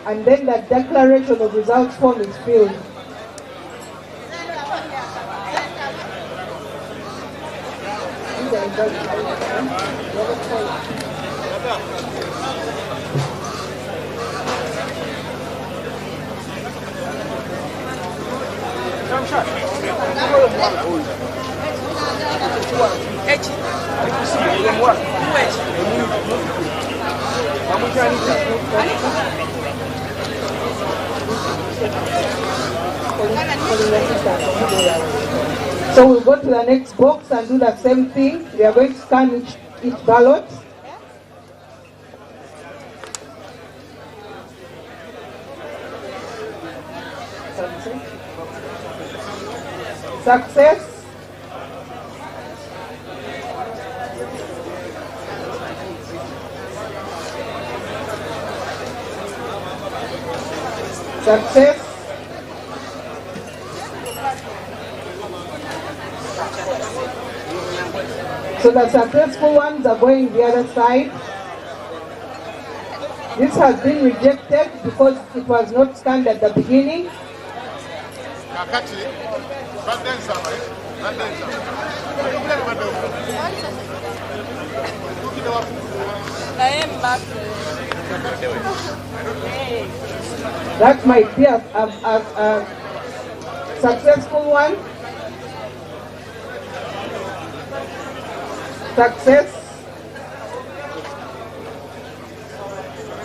and then the declaration of results form is filled. So we'll go to the next box and do the same thing. We are going to scan each ballot. Success. Success. So the successful ones are going the other side. This has been rejected because it was not scanned at the beginning. That might be a successful one. Success.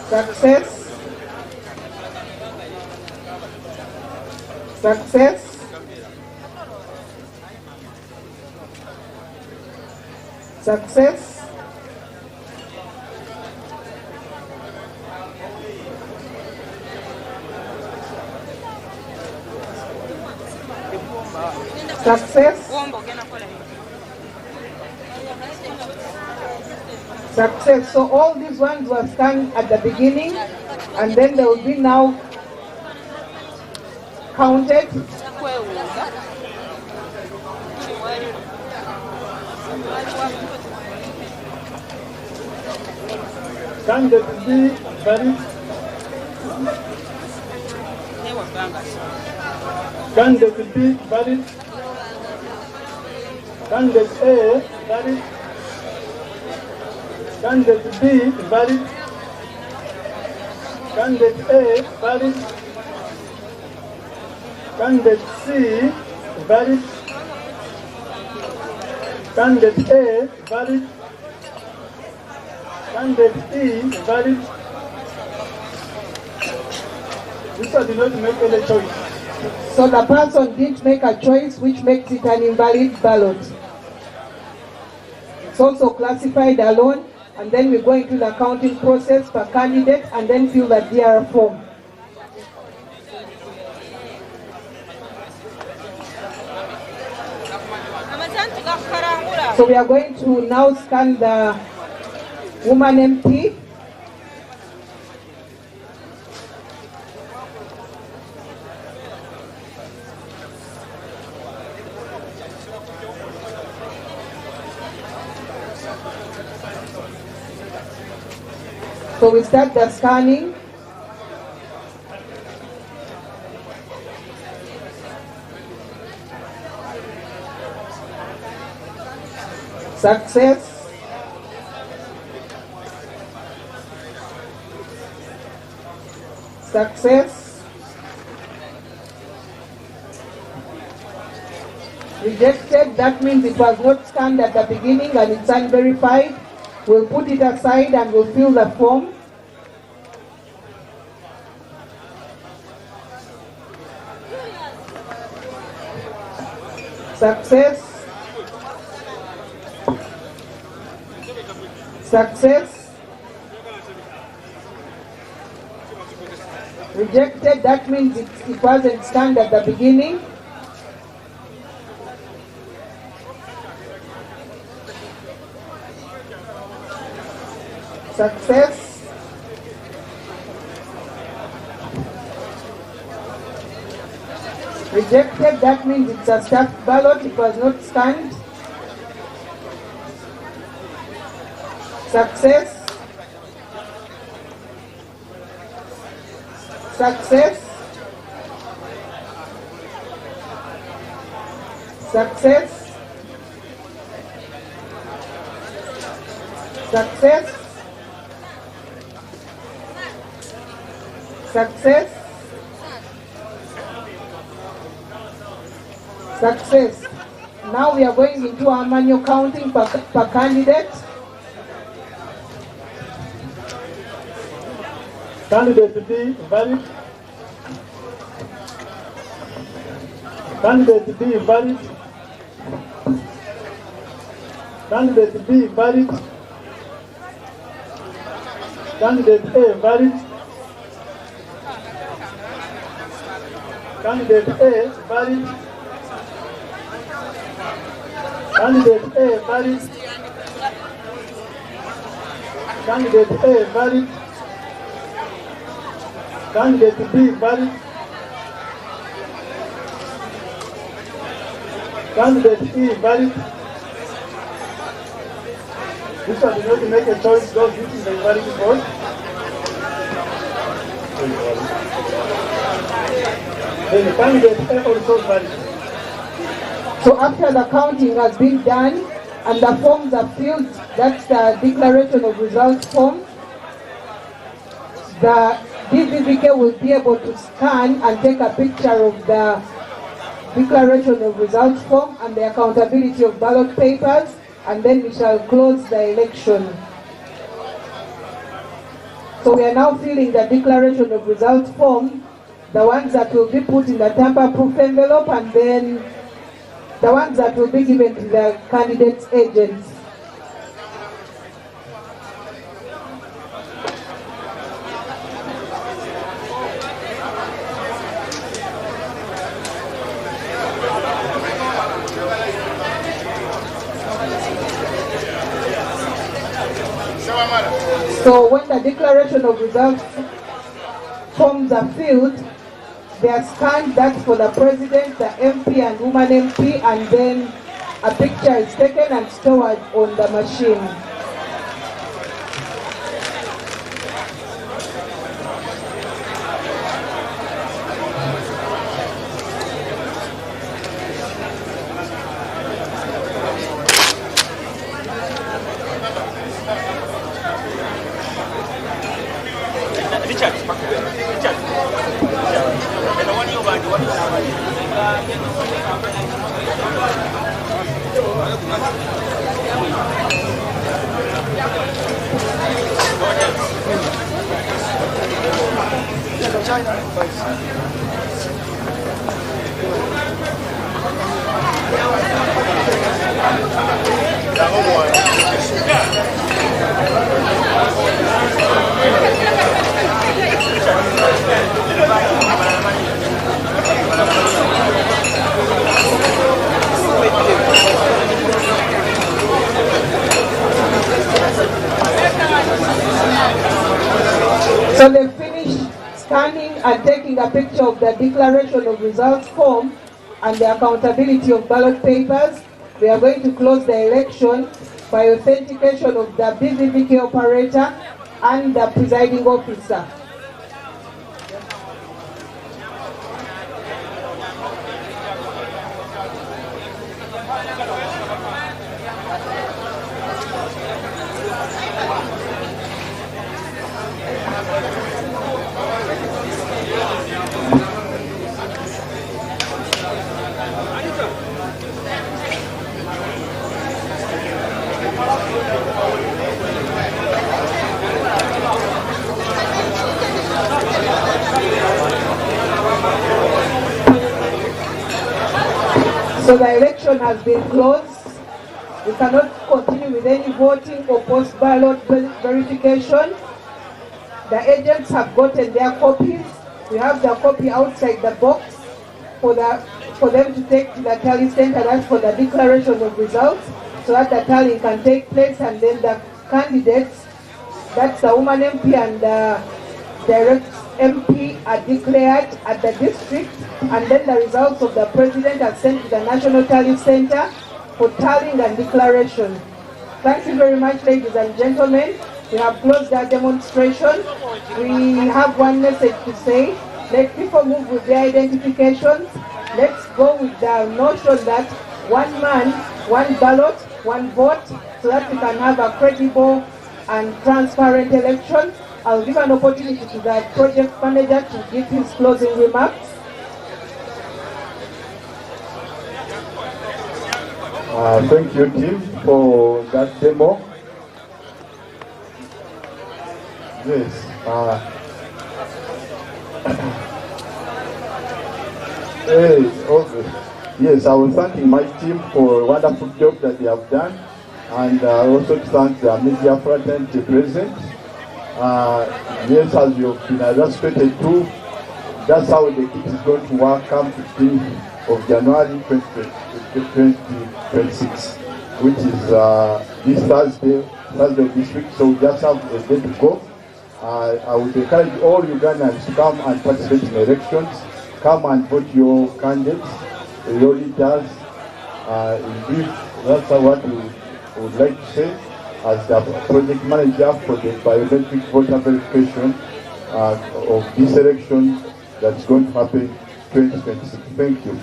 Success. Success. Success. Success. Success. So all these ones were scanned at the beginning, and then they will be now counted. Candidate B valid. Candidate B valid. Candidate A valid. Candidate B valid. Candidate A valid. Candidate C valid. Candidate A valid. Candidate E valid. This one did not make any choice. So the person didn't make a choice, which makes it an invalid ballot. It's also classified alone, and then we go into the counting process per candidate and then fill the DR form. So we are going to now scan the woman MP. So we start the scanning. Success. Success. Rejected, that means it was not scanned at the beginning and it's unverified. We'll put it aside and we'll fill the form. Success. Success. Rejected, that means it wasn't scanned at the beginning. Success. Rejected, that means it's a stacked ballot, it was not scanned. Success. Success. Success. Success. Success. Success. Now we are going into our manual counting per candidate. Candidate B valid. Candidate B valid. Candidate B valid. Candidate A valid. Candidate A valid. Candidate A valid. Candidate A valid. Candidate B valid. Candidate E invalid. This one did not make a choice, so this is the invalid vote. Then the candidate A also valid. So after the counting has been done and the forms are filled, that's the declaration of results form, the DVVK will be able to scan and take a picture of the declaration of results form and the accountability of ballot papers, and then we shall close the election. So we are now filling the declaration of results form, the ones that will be put in the tamper-proof envelope, and then the ones that will be given to the candidates' agents. So when the declaration of results forms are filled, they are scanned, that's for the president, the MP and woman MP, and then a picture is taken and stored on the machine. So they finished scanning and taking a picture of the declaration of results form and the accountability of ballot papers. We are going to close the election by authentication of the BVVK operator and the presiding officer. So the election has been closed. We cannot continue with any voting or post-ballot verification. The agents have gotten their copies. We have the copy outside the box for them to take to the tally center. That's for the declaration of results, so that the tally can take place, and then the candidates, that's the woman MP and the direct MP, are declared at the district, and then the results of the president are sent to the National Tally Center for tallying and declaration. Thank you very much, ladies and gentlemen. We have closed our demonstration. We have one message to say. Let people move with their identifications. Let's go with the notion that one man, one ballot, one vote, so that we can have a credible and transparent election. I'll give an opportunity to the project manager to give his closing remarks. Thank you, Tim, for that demo. Yes. Yes, I was thanking my team for a wonderful job that they have done, and also to thank the media fraternity present. Yes, as you've been illustrated too, that's how the kit is going to work come 15th of January 2026, which is this Thursday of this week, so we just have a day to go. I would encourage all Ugandans to come and participate in elections, come and vote your candidates, your leaders, In brief, that's what we would like to say as the project manager for the biometric voter verification of this election that's going to happen 2026. Thank you.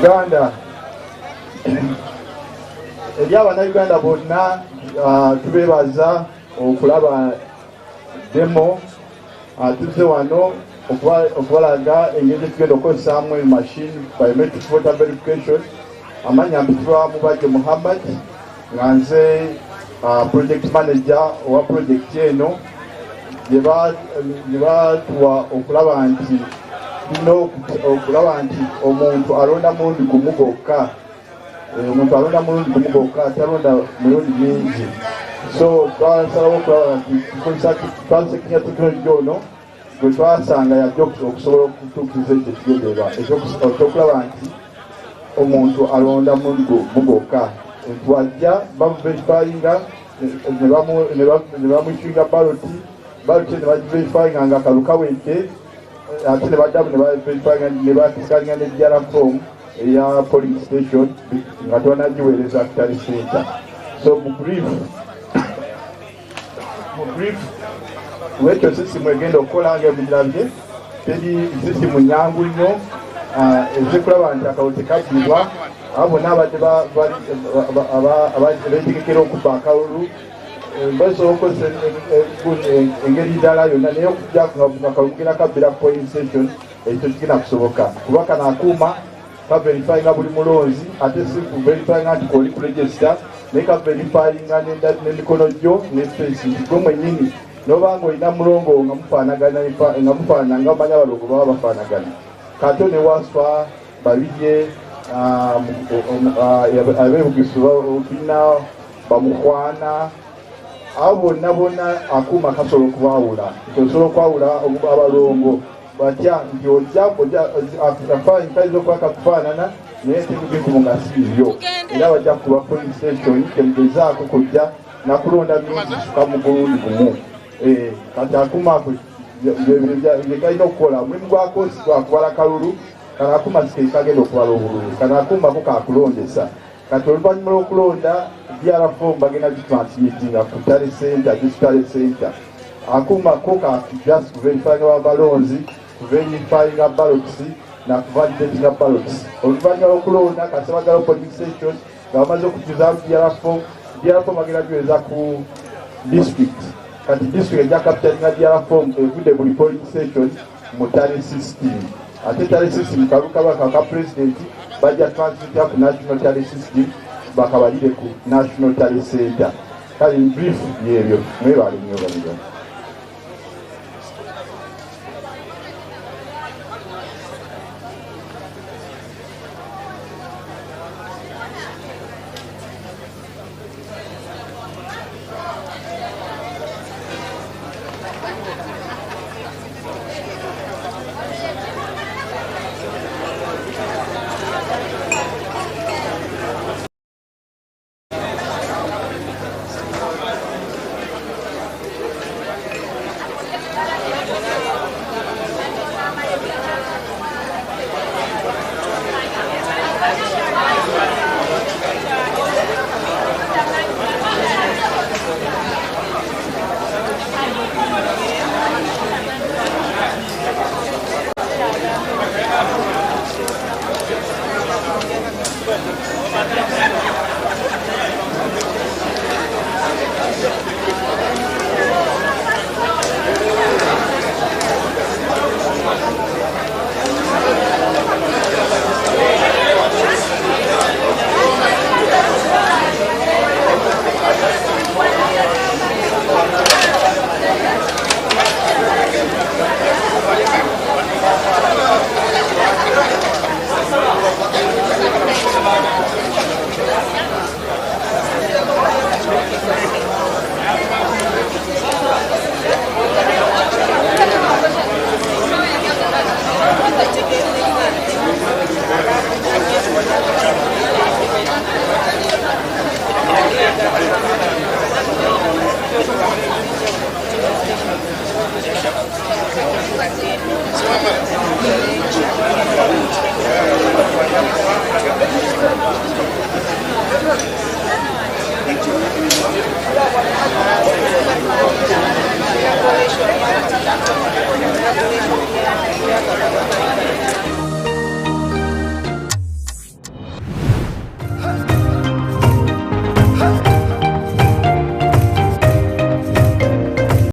Uganda eri abannayuganda bonna tubeebaza okulaba demo tuzze wano okubalaga engeri tugenda okukozesaamu machine biometric voter verification. Amanya mpitibwa Mubajje Muhammad nga nze project manager owa project eno gye batuwa okulaba nti omuntu alonda mulundi gumu gwokka, omuntu alonda mulundi gumu gwokka, talonda mirundi mingi. So twasalawo okulaba nti twasekinya tekinologi ono gwe twasanga yajja okusobola okutuukiriza ekyo ekigendererwa ekyokulaba nti omuntu alonda mulundi gumu gwokka. Twajja bamuverifyinga ne bamwishyuinga baloti ne bagiverifyinga nga akalu kawedde ate ne baddamu ne bakisikaliŋa ne jara form eya polling station nga twanagiweereza kitali center. So mu brief wekyo sisimu egenda okukola ngaemugirabye teri sisimu nyangu nnyo ezze kulaba nti akalulu tekabbibwa abo bonna abadde beetegekera okubba akalulu basobola okukozesa engeri ndala yonna naye okujja ngakalugera kabbira polling station ekyo kigenda kusoboka kuba kano akuuma kaverifyinga buli mulonzi ate si kuverifyinga nti koli kuregister naye kaverifyinga n'emikono gyo nespesi nti gwe mwennyini nobanga olina mulongo nga mufaanagana nga omanyi abalongo baba bafaanagana kato ne wasfa babirye abeebugisu tulina bamukwana abo bonna akuuma kasobola okubaawula nti osobola okwawula abalongo batya nti kayinza okuba kakufaanana naye tegekikumu nga siibyo era bajja kuba polling station temugezaako kujja nakulonda mingi suka mu gulundi gumu. Kati akuuma ako byekalina okukola omulimu gwako si gwakubala kalulu, kano akuuma si kagenda okubala obululu, kano akuuma ko kakulondesa. Kati oluvannyuma lw'okulonda DRA form bagenda gitransmitinga ku tale center, digital center. Akuuma ko just kuverifyinga balonzi, kuverifyinga ballots na kuvalidatinga ballots. Oluvannyuma lw'okulonda kati bagala polling station nga bamaze okujuza DRA form bagenda giweza ku district. Kati district ejja kapitalinga DRA form evudde buli polling station mu tale system. Ate tale system kalukabaka ka president bajja transmitira ku national tally system bakabalire ku national tally center. Kali in brief yebyo mwebale nnyo.